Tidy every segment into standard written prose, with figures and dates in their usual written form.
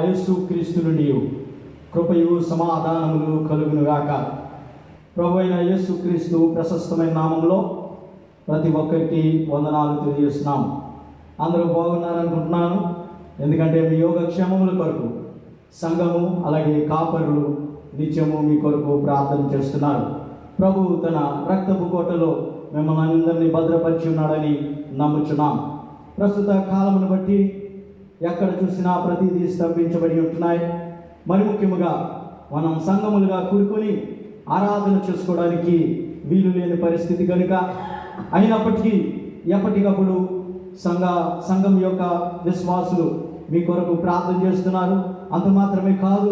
యేసు క్రీస్తు నుండి కృపయు సమాధానములు కలుగునుగాక. ప్రభు అయిన యేసు క్రీస్తు ప్రశస్తమైన నామంలో ప్రతి ఒక్కరికి వందనాలు తెలియజేస్తున్నాం. అందరూ బాగున్నారనుకుంటున్నాను. ఎందుకంటే మీ యోగక్షేమముల కొరకు సంఘము అలాగే కాపరులు నిత్యము మీ కొరకు ప్రార్థన చేస్తున్నారు. ప్రభు తన రక్తపు కోటలో మిమ్మల్ని అందరినీ భద్రపరిచి ఉన్నాడని నమ్ముచున్నాం. ప్రస్తుత కాలమును బట్టి ఎక్కడ చూసినా ప్రతిదీ స్తంభించబడి ఉంటున్నాయి. మరి ముఖ్యముగా మనం సంఘములుగా కూడుకొని ఆరాధన చేసుకోవడానికి వీలు లేని పరిస్థితి కనుక, అయినప్పటికీ ఎప్పటికప్పుడు సంఘం యొక్క విశ్వాసులు మీ కొరకు ప్రార్థన చేస్తున్నారు. అంత మాత్రమే కాదు,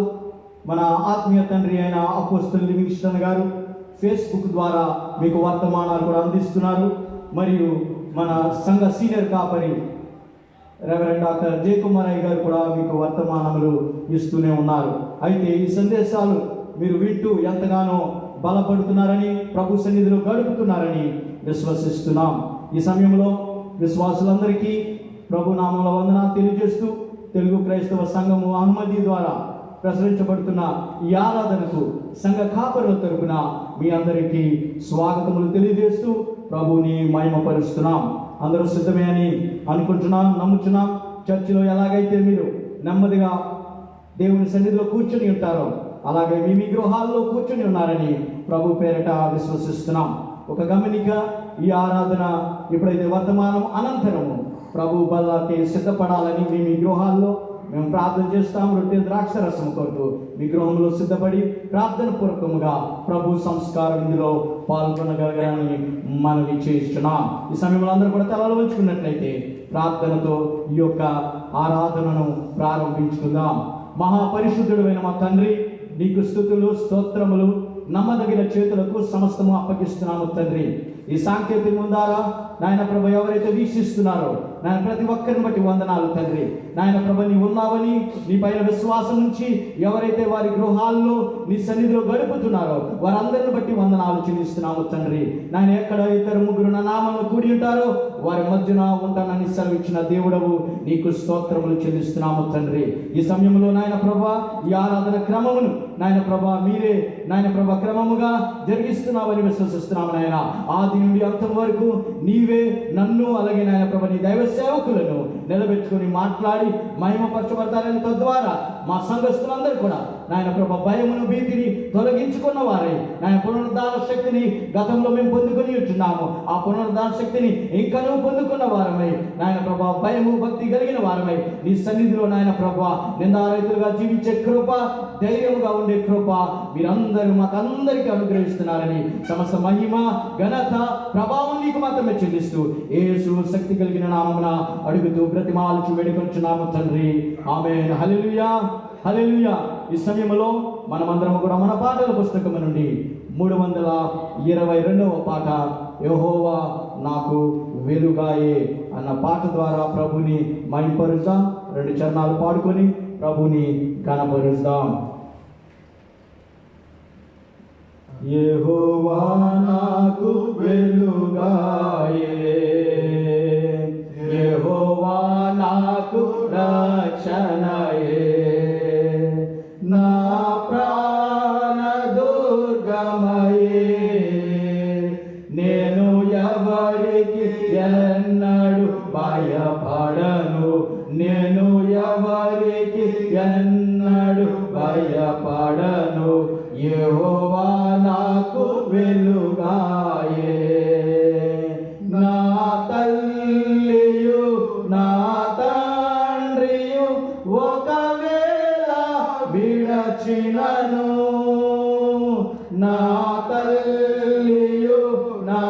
మన ఆత్మీయ తండ్రి అయిన అపోస్తలుడు లివింగ్స్టన్ గారు ఫేస్బుక్ ద్వారా మీకు వర్తమానాలు కూడా అందిస్తున్నారు. మరియు మన సంఘ సీనియర్ కాపరి రెవరెండ్ డాక్టర్ జే కుమారయ్య గారు కూడా మీకు వర్తమానములు ఇస్తూనే ఉన్నారు. అయితే ఈ సందేశాలు మీరు వింటూ ఎంతగానో బలపడుతున్నారని, ప్రభు సన్నిధిలో గడుపుతున్నారని విశ్వసిస్తున్నాం. ఈ సమయంలో విశ్వాసులందరికీ ప్రభు నామంలో వందనాలు తెలియజేస్తూ, తెలుగు క్రైస్తవ సంఘము అహ్మదీ ద్వారా ప్రసరించబడుతున్న ఈ ఆరాధనకు సంఘ కాపరుల తరపున మీ అందరికీ స్వాగతములు తెలియజేస్తూ ప్రభువుని మహిమపరుస్తున్నాం. అందరూ సిద్ధమే అని అనుకుంటున్నాం, నమ్ముచున్నాం. చర్చిలో ఎలాగైతే మీరు నెమ్మదిగా దేవుని సన్నిధిలో కూర్చొని ఉంటారో, అలాగే మీ గృహాల్లో కూర్చొని ఉన్నారని ప్రభు పేరట విశ్వసిస్తున్నాం. ఒక గమనిక, ఈ ఆరాధన ఎప్పుడైతే వర్తమానం అనంతరము ప్రభు బల్లకి సిద్ధపడాలని మీ గృహాల్లో మేము ప్రార్థన చేస్తాం. రొట్టె ద్రాక్షరసం కొరకు మీ గృహంలో సిద్ధపడి ప్రార్థన పూర్వకముగా ప్రభు సంస్కారం ఇందులో పాల్గొనగలగాలని మనవి చేస్తున్నాం. ఈ సమయంలో అందరూ కూడా తలలు వంచుకున్నట్లయితే ప్రార్థనతో ఈ యొక్క ఆరాధనను ప్రారంభించుకుందాం. మహాపరిశుద్ధుడైన మా తండ్రి, నీకు స్తుతులు స్తోత్రములు, నమ్మదగిన చేతులకు సమస్తము అప్పగిస్తున్నాము తండ్రి. ఈ సాంకేతికం ద్వారా నాయన ప్రభ ఎవరైతే వీక్షిస్తున్నారో నాయన ప్రతి ఒక్కరిని బట్టి వందనాలు తండ్రి. నాయన ప్రభ నీ ఉన్నావని, నీ పైన విశ్వాసం నుంచి ఎవరైతే వారి గృహాల్లో నీ సన్నిధిలో గడుపుతున్నారో వారందరిని బట్టి వందనాలు చెల్లిస్తున్నాము తండ్రి. నాయన ఎక్కడ ఇద్దరు ముగ్గురు నా నామమును కూడి ఉంటారో వారి మధ్యన ఉంటానని సెలవిచ్చిన దేవుడవు, నీకు స్తోత్రములు చెల్లిస్తున్నాము తండ్రి. ఈ సమయంలో నాయన ప్రభ ఈ ఆరాధన క్రమమును నాయన ప్రభ మీరే నాయన ప్రభ క్రమముగా జరిగిస్తున్నామని విశ్వసిస్తున్నాము నాయన. ఆది నుండి అంతం వరకు నీవే నన్ను అలాగే నాయన ప్రభ నీ దైవ సేవకులను నిలబెట్టుకుని మాట్లాడి మహిమపరచబడతారని, తద్వారా మా సంఘస్థులందరూ కూడా నాయన ప్రభ భయమును భీతిని తొలగించుకున్న వారై నాయన పునరుద్ధాన శక్తిని గతంలో మేము పొందుకొని ఉంటున్నాము. ఆ పునరుద్ధాన శక్తిని ఇంకనూ పొందుకున్న వారమై నాయన ప్రభ భయము భక్తి కలిగిన వారమై నీ సన్నిధిలో నాయన ప్రభ నిందారహితులుగా జీవించే కృప, ధైర్యముగా ఉండే కృప మీరందరూ మాకందరికీ అనుగ్రహిస్తున్నారని సమస్త మహిమ ఘనత ప్రభావం నీకు మాత్రమే చెల్లిస్తూ యేసు శక్తి కలిగిన నామమున అడుగుతూ బ్రతిమాలుచు వేడుకొంచున్నాము తండ్రి. ఆమేన్. హల్లెలూయా, హల్లెలూయా. ఈ సమయంలో మనమందరం కూడా మన పాటల పుస్తకము నుండి 322వ పాట యెహోవా నాకు వెలుగాయే అన్న పాట ద్వారా ప్రభుని మహిమపరుద్దాం. 2 చరణాలు పాడుకొని ప్రభుని కనపరుద్దాం. యెహోవా నాకు వెలుగాయే, యెహోవా నాకు రక్షణయే, నా ప్రాణ దుర్గమయే, నేను ఎవరికి ఎన్నడు భయపడను, నేను ఎవరికి ఎన్నడు భయపడను, యెహోవా నాకు వెలుగాయే, నా తల్లియు నా తండ్రియు ఒకవేళ విడచినను, నా తల్లియు నా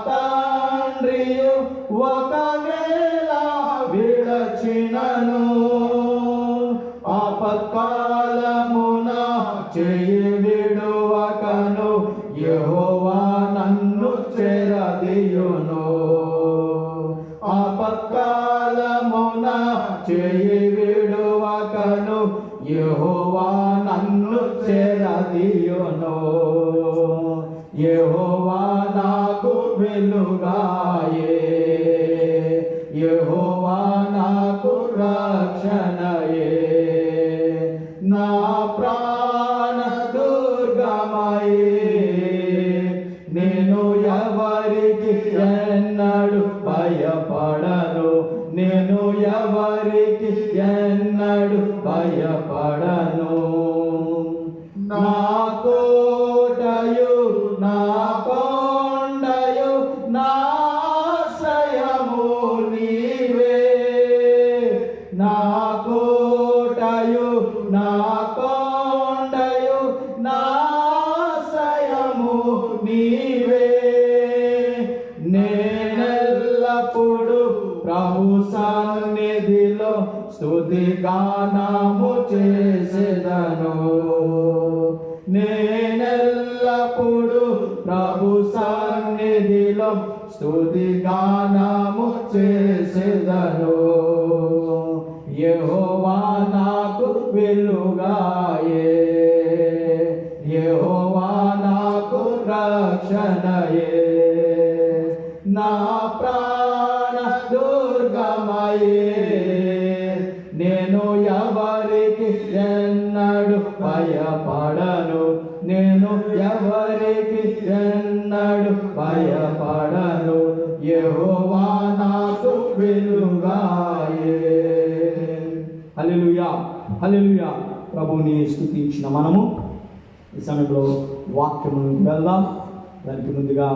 తండ్రియు ఒకవేళ విడచినను, ఆపత్కాలమున చేయి విడువకను, యెహోవా నన్ను చెరదీయును, ఆపత్కాలమున చేయి విడువకను, యెహోవా నన్ను చెరదీయును, యెహోవా నాకు వెలుగాయే, యెహోవా నాకు రక్షణయే, ఎన్నడు భయపడను. నా కోటయు నా కొండయు నా ఆశ్రయము నీవే. నా కోటయు నా కొండయు నా ఆశ్రయము నీవే. నేనెల్లప్పుడు ప్రభు సన్నిధిలో స్తుతి గానము చేసేదను. నేనెల్లప్పుడు ప్రభు సన్నిధిలో స్తుతి గానము చేసేదను. యెహోవా నాకు వెలుగాయే, యెహోవా నాకు రక్షణయే. నా ప్రాణ దుర్గమయే, నేను ఎవరికి ఎన్నడు భయపడను. నేను ఎవరికి ఎన్నడు భయపడను. యెహోవా నాకు వెలుగాయే. హల్లెలూయా, హల్లెలూయా. ప్రభువుని స్తుతించిన మనము ఈ సమయంలో వాక్యమును వెళ్దాం. దానికి ముందుగా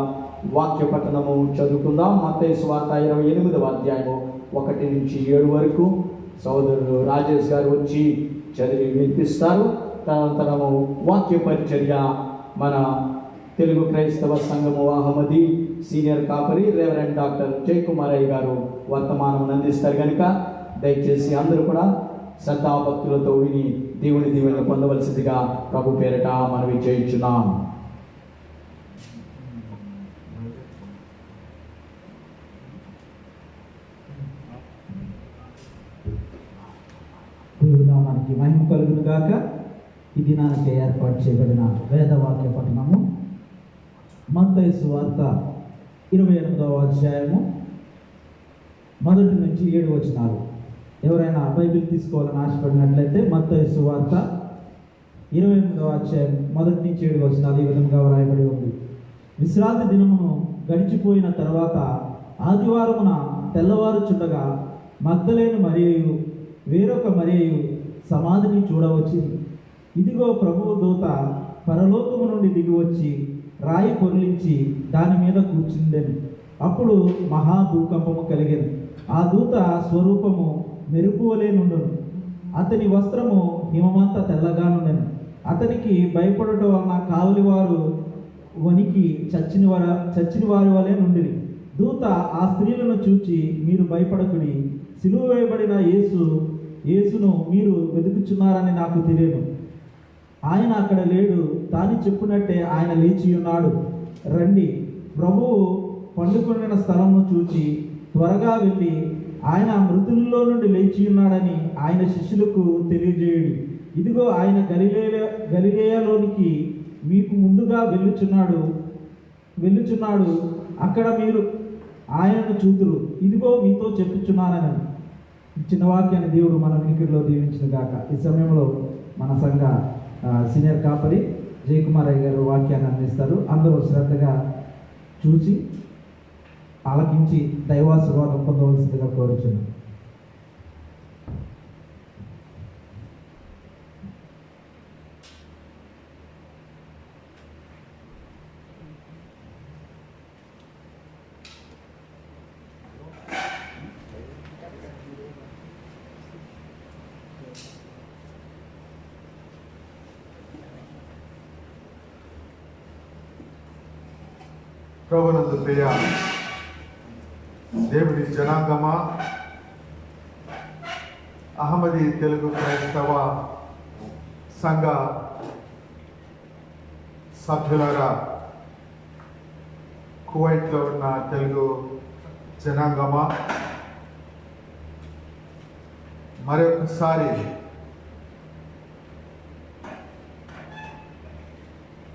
వాక్య పఠనము చదువుకుందాం. మత్తయి సువార్త 28వ అధ్యాయము 1 నుంచి 7 వరకు సోదరుడు రాజేష్ గారు వచ్చి చదివి వినిపిస్తారు. తనంతరము వాక్య పరిచర్య మన తెలుగు క్రైస్తవ సంఘము అహ్మదీ సీనియర్ కాపరి రెవరెండ్ డాక్టర్ జయకుమారయ్య గారు వర్తమానం అందిస్తారు కనుక దయచేసి అందరూ కూడా శ్రద్ధాభక్తులతో విని దేవుని దీవెన పొందవలసిందిగా ప్రభు పేరట మనవి చేయించున్నాం. నామానికి మహిమ కలుగును గాక. ఈ దినానికి ఏర్పాటు చేయబడిన వేదవాక్య పఠనము మత్తయి సువార్త 28వ అధ్యాయము 1 నుంచి 7 వచనాలు. ఎవరైనా బైబిల్ తీసుకోవాలని ఆశపడినట్లయితే మత్తయి సువార్త 28వ అధ్యాయం 1 నుంచి 7 వచనాలు ఈ విధంగా వ్రాయబడి ఉంది. విశ్రాంతి దినమును గడిచిపోయిన తర్వాత ఆదివారమున తెల్లవారుచుండగా మగ్దలేను మరియయు వేరొక మరియయు సమాధిని చూడవచ్చింది. ఇదిగో ప్రభువు దూత పరలోకము నుండి దిగివచ్చి రాయి పొర్లించి దాని మీద కూర్చుండెను. అప్పుడు మహాభూకంపము కలిగెను. ఆ దూత స్వరూపము మెరుపు వలె నుండును. అతని వస్త్రము హిమమంత తెల్లగా నుండెను. అతనికి భయపడుట వలన కావలివారు వణికి చచ్చిన వారి వలె నుండిరి. దూత ఆ స్త్రీలను చూచి, మీరు భయపడకుడి, సిలువ వేయబడిన యేసును మీరు వెతుకుచున్నారని నాకు తెలియదు. ఆయన అక్కడ లేడు, తాను చెప్పినట్టే ఆయన లేచి ఉన్నాడు. రండి, ప్రభువు పండుకొనిన స్థలంను చూచి త్వరగా వెళ్ళి ఆయన మృతుల్లో నుండి లేచి ఉన్నాడని ఆయన శిష్యులకు తెలియజేయుడి. ఇదిగో ఆయన గలిలయలోనికి మీకు ముందుగా వెళ్ళుచున్నాడు, అక్కడ మీరు ఆయనను చూతురు. ఇదిగో మీతో చెప్పుచున్నానని. చిన్న వాక్యాన్ని దేవుడు మన వినికిడిలో దీవించిన గాక. ఈ సమయంలో మన సంఘ సీనియర్ కాపరి జయకుమారయ్య గారు వాక్యాన్ని అందిస్తారు. అందరూ శ్రద్ధగా చూసి ఆలకించి దైవాశీర్వాదం పొందవలసిందిగా కోరుచున్నాను. ప్రభునందు ప్రియ దేవుని జనాంగమా, అహ్మదీ తెలుగు క్రైస్తవ సంఘ సభ్యులారా, కువైట్లో ఉన్న తెలుగు జనాంగమా, మరొకసారి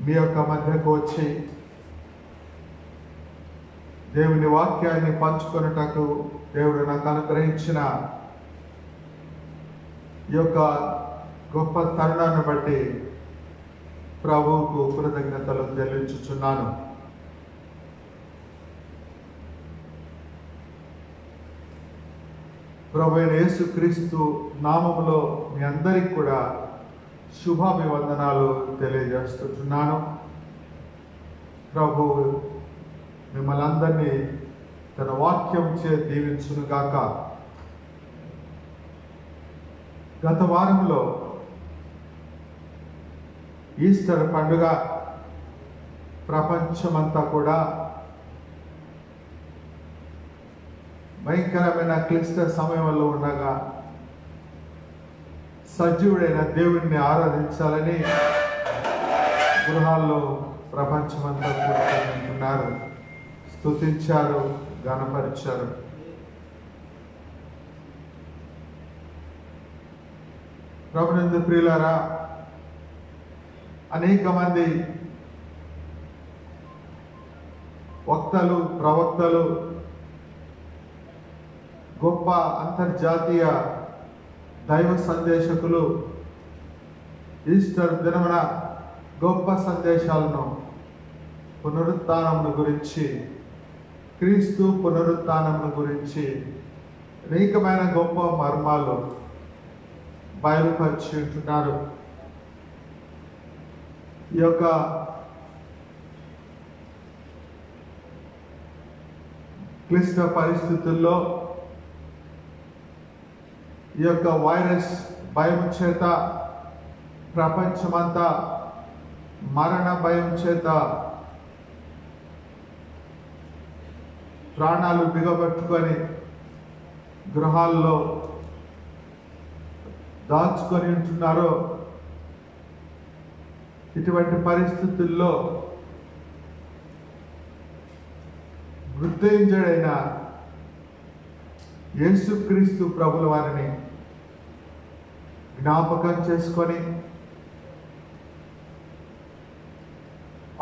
మీ యొక్క మధ్యకు వచ్చి దేవుని వాక్యాన్ని పంచుకొనుటకు దేవుడు నాకు అనుగ్రహించిన ఈ యొక్క గొప్ప తరుణాన్ని బట్టి ప్రభువుకు కృతజ్ఞతలు చెల్లించుచున్నాను. ప్రభువైన యేసుక్రీస్తు నామములో మీ అందరికి కూడా శుభాభివందనాలు తెలియజేస్తున్నాను. ప్రభు మిమ్మల్ని అందరినీ తన వాక్యం చే దీవించునుగాక. గత వారంలో ఈస్టర్ పండుగ ప్రపంచమంతా కూడా భయంకరమైన క్లిష్ట సమయంలో ఉండగా సజీవుడైన దేవుణ్ణి ఆరాధించాలని గృహాల్లో ప్రపంచమంతా కూర్చున్నారు, స్తుతించారు, ఘనపరిచారు. ప్రభునందు ప్రియులారా, అనేక మంది వక్తలు, ప్రవక్తలు, గొప్ప అంతర్జాతీయ దైవ సందేశకులు ఈస్టర్ దినమున గొప్ప సందేశాలను పునరుత్థానమును గురించి, క్రీస్తు పునరుత్థానమును గురించి అనేకమైన గొప్ప మర్మాలు బయలుపరిచి ఉంటున్నారు. ఈ యొక్క క్లిష్ట పరిస్థితుల్లో ఈ యొక్క వైరస్ భయం చేత ప్రపంచమంతా మరణ భయం చేత ప్రాణాలు బిగబట్టుకొని గృహాల్లో దాచుకొని ఉంటున్నారో, ఇటువంటి పరిస్థితుల్లో మృత్యుంజయుడైన యేసుక్రీస్తు ప్రభుల వారిని జ్ఞాపకం చేసుకొని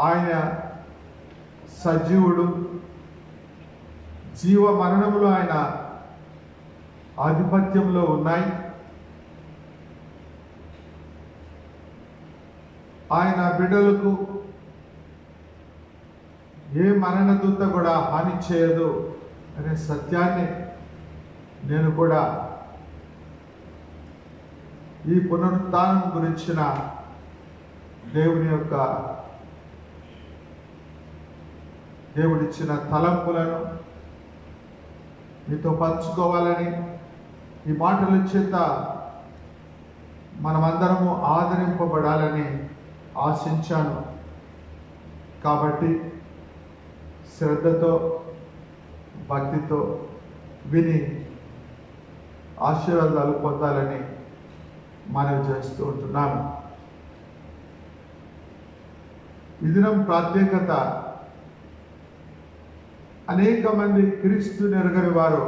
ఆయన సజీవుడు, జీవ మరణములు ఆయన ఆధిపత్యంలో ఉన్నాయి. ఆయన బిడ్డలకు ఏ మరణదూత కూడా హాని చేయదు అనే సత్యాన్ని నేను కూడా ఈ పునరుత్థానం గురించిన దేవుడిచ్చిన తలంపులను మీతో పంచుకోవాలని, ఈ మాటల చేత మనమందరము ఆదరింపబడాలని ఆశించాను. కాబట్టి శ్రద్ధతో, భక్తితో విని ఆశీర్వాదాలు పొందాలని మనవి చేస్తూ ఉంటున్నాను. ఈ దినం ప్రత్యేకత, అనేక మంది క్రీస్తు నెరగని వారు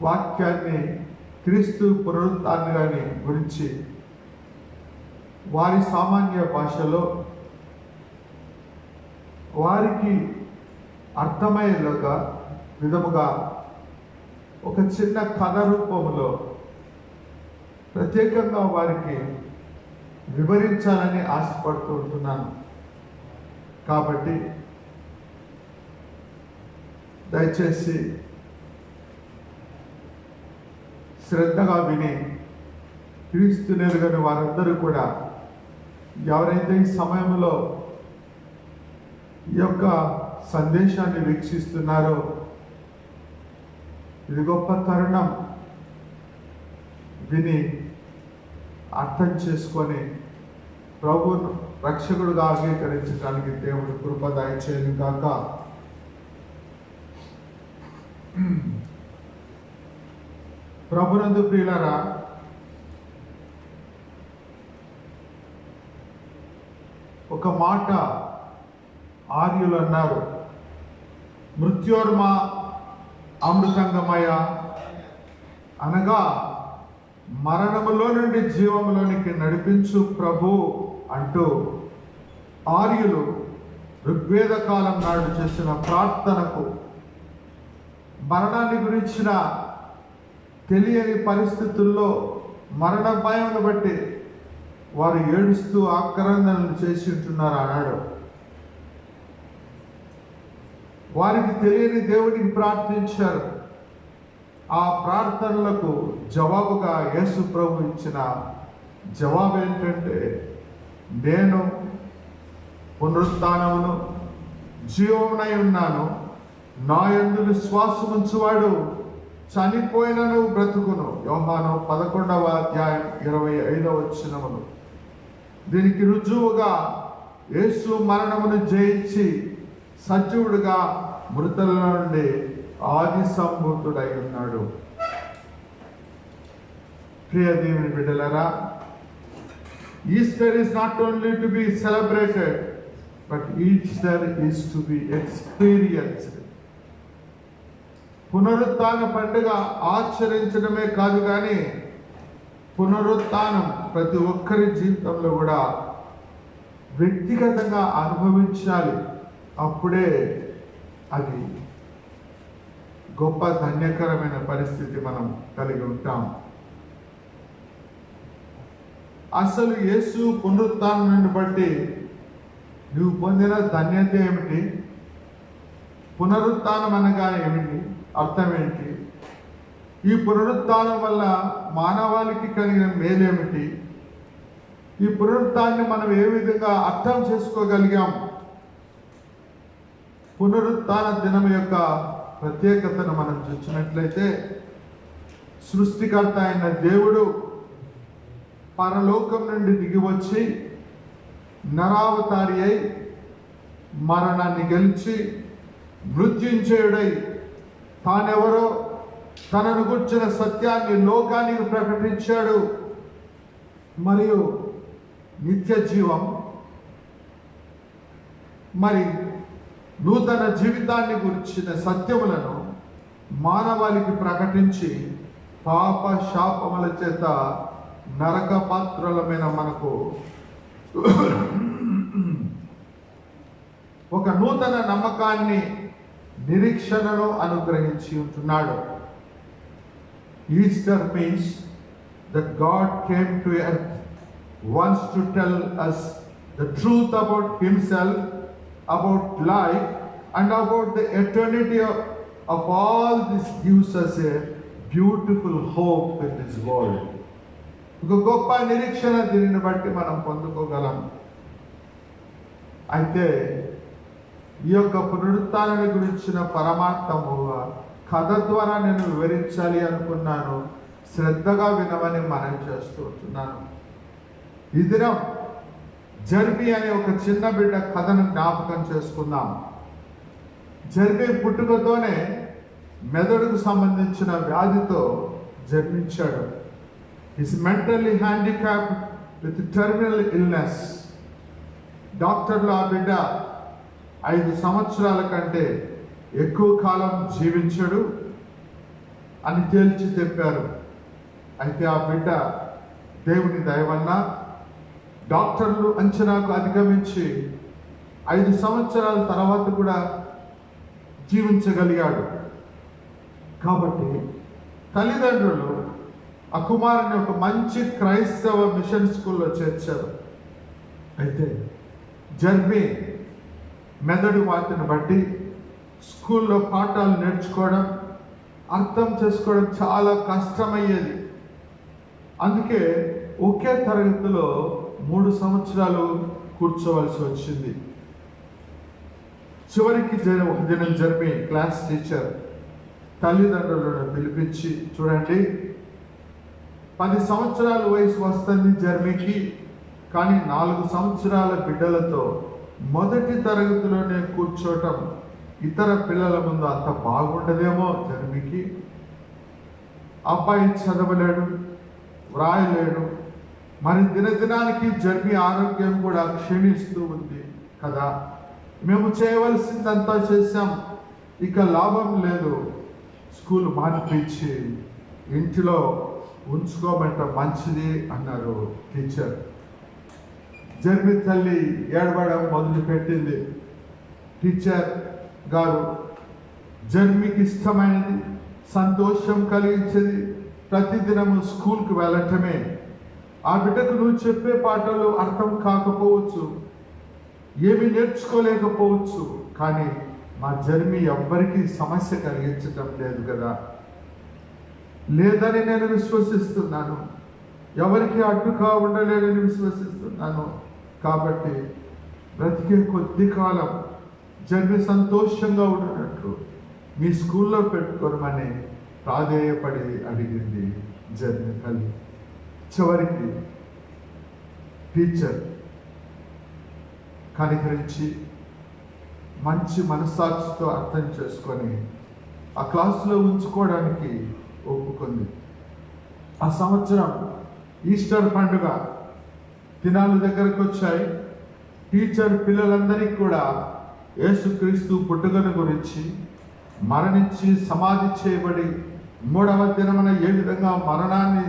వాక్యాన్ని, క్రీస్తు పునరుత్థానాన్ని గురించి వారి సామాన్య భాషలో వారికి అర్థమయ్యేలాగా విధముగా ఒక చిన్న కథ రూపంలో ప్రత్యేకంగా వారికి వివరించాలని ఆశపడుతూ ఉంటున్నాను. కాబట్టి దయచేసి శ్రద్ధగా విని క్రీస్తు నెరగని వారందరూ కూడా, ఎవరైతే ఈ సమయంలో ఈ యొక్క సందేశాన్ని వీక్షిస్తున్నారో, ఇది గొప్ప తరుణం. విని అర్థం చేసుకొని ప్రభువును రక్షకుడుగా అంగీకరించడానికి దేవుడు కృప దయచేయను గాక. ప్రభునందు ప్రియులారా, ఒక మాట ఆర్యులు అన్నారు, మృత్యోర్మ అమృతంగమయ, అనగా మరణములో నుండి జీవములోనికి నడిపించు ప్రభు అంటూ ఆర్యులు ఋగ్వేద కాలం నాడు చేసిన ప్రార్థనకు, మరణాన్ని గురించిన తెలియని పరిస్థితుల్లో మరణ భయాన్ని బట్టి వారు ఏడుస్తూ ఆక్రందనలు చేసి ఉంటున్నారు అన్నాడు. వారికి తెలియని దేవుడికి ప్రార్థించారు. ఆ ప్రార్థనలకు జవాబుగా యేసు ప్రభు ఇచ్చిన జవాబు ఏంటంటే, నేను పునరుత్థానమును జీవమునై ఉన్నాను, నా యందు విశ్వాసం ఉంచువాడు చనిపోయినను బ్రతుకును. యోహాను 11వ అధ్యాయం 25వ వచనములు. దీనికి రుజువుగా యేసు మరణమును జయించి సజీవుడుగా మృతుల నుండి ఆది సంభూతుడై ఉన్నాడు. ప్రియ దేవుని బిడ్డలారా, Easter is not only to be celebrated, but Easter is to be experienced. పునరుత్థాన పండుగ ఆచరించడమే కాదు కానీ పునరుత్థానం ప్రతి ఒక్కరి జీవితంలో కూడా వ్యక్తిగతంగా అనుభవించాలి. అప్పుడే అది గొప్ప ధన్యకరమైన పరిస్థితి మనం కలిగి ఉంటాం. అసలు యేసు పునరుత్థానాన్ని బట్టి నువ్వు పొందిన ధన్యత ఏమిటి? పునరుత్థానం అనగా ఏమిటి? అర్థం ఏంటి? ఈ పునరుత్థానం వల్ల మానవాళికి కలిగిన మేలేమిటి? ఈ పునరుత్థానాన్ని మనం ఏ విధంగా అర్థం చేసుకోగలిగాం? పునరుత్థాన దినం యొక్క ప్రత్యేకతను మనం చూసినట్లయితే, సృష్టికర్త అయిన దేవుడు పరలోకం నుండి దిగివచ్చి నరావతారి అయి మరణాన్ని గెలిచి మృత్యుంజయుడై తానెవరో తనను గుర్చిన సత్యాన్ని లోకానికి ప్రకటించాడు. మరియు నిత్య జీవం మరి నూతన జీవితాన్ని గురించిన సత్యములను మానవాళికి ప్రకటించి పాప శాపముల చేత నరక పాత్రలమైన మనకు ఒక నూతన నమ్మకాన్ని, నిరీక్షణను అనుగ్రహించి ఉంటున్నాడు. Easter means that God came to earth wants to tell us the truth about himself, about life, and about the eternity of all. This gives us a beautiful hope in this world. ఒక గొప్ప నిరీక్షణ దీనిని బట్టి మనం పొందుకోగలం. అయితే ఈ యొక్క పునరుత్థానాన్ని గురించిన పరమార్థము కథ ద్వారా నేను వివరించాలి అనుకున్నాను. శ్రద్ధగా వినమని మనం చేస్తూ ఉంటున్నాను. ఈ దినం జర్మీ అనే ఒక చిన్న బిడ్డ కథను జ్ఞాపకం చేసుకుందాం. జర్మీ పుట్టుకతోనే మెదడుకు సంబంధించిన వ్యాధితో జన్మించాడు. Is mentally handicapped with terminal illness. డాక్టర్లు ఆ బిడ్డ 5 సంవత్సరాల కంటే ఎక్కువ కాలం జీవించడు అని తేల్చి చెప్పారు. అయితే ఆ బిడ్డ దేవుని దయ వలన డాక్టర్లు అంచనాకు అధిగమించి 5 సంవత్సరాల తర్వాత కూడా జీవించగలిగాడు. కాబట్టి తల్లిదండ్రులు ఆ కుమారుని ఒక మంచి క్రైస్తవ మిషన్ స్కూల్లో చేర్చారు. అయితే జర్మీ మెదడు వాటిని బట్టి స్కూల్లో పాఠాలు నేర్చుకోవడం, అర్థం చేసుకోవడం చాలా కష్టమయ్యేది. అందుకే ఒకే తరగతిలో 3 సంవత్సరాలు కూర్చోవలసి వచ్చింది. చివరికి ఒక దినం జర్మీ క్లాస్ టీచర్ తల్లిదండ్రులను పిలిపించి, చూడండి 10 సంవత్సరాల వయసు వస్తుంది జర్మీకి, కానీ 4 సంవత్సరాల బిడ్డలతో మొదటి తరగతిలోనే కూర్చోవటం ఇతర పిల్లల ముందు అంత బాగుండదేమో జర్మీకి. అబ్బాయి చదవలేడు, వ్రాయలేడు. మరి దినదినానికి జర్మీ ఆరోగ్యం కూడా క్షీణిస్తూ ఉంది కదా. మేము చేయవలసిందంతా చేశాం, ఇక లాభం లేదు, స్కూల్ మానిపించి ఇంటిలో ఉంచుకోమంట మంచిది అన్నారు టీచర్. జర్మీ తల్లి ఏడవడం మొదలుపెట్టింది. టీచర్ గారు జర్మీకి ఇష్టమైనది, సంతోషం కలిగించేది ప్రతిదినము స్కూల్కి వెళ్ళటమే. ఆ బిడ్డకు నువ్వు చెప్పే పాటలు అర్థం కాకపోవచ్చు, ఏమి నేర్చుకోలేకపోవచ్చు, కానీ మా జర్మీ ఎవ్వరికీ సమస్య కలిగించటం లేదు కదా. లేదని నేను విశ్వసిస్తున్నాను. ఎవరికి అడ్డుగా ఉండలేదని విశ్వసిస్తున్నాను. కాబట్టి బ్రతికే కొద్ది కాలం జర్మి సంతోషంగా ఉన్నట్లు మీ స్కూల్లో పెట్టుకోమని ప్రాధేయపడి అడిగింది జర్మి తల్లి. చివరికి టీచర్ కనికరించి మంచి మనస్సాక్షితో అర్థం చేసుకొని ఆ క్లాసులో ఉంచుకోవడానికి ఒప్పుకుంది. ఆ సంవత్సరం ఈస్టర్ పండుగ దినాలు దగ్గరకు వచ్చాయి. టీచర్ పిల్లలందరికీ కూడా యేసుక్రీస్తు పుట్టుకను గురించి, మరణించి సమాధి చేయబడి 3వ దినమున ఏ విధంగా మరణాన్ని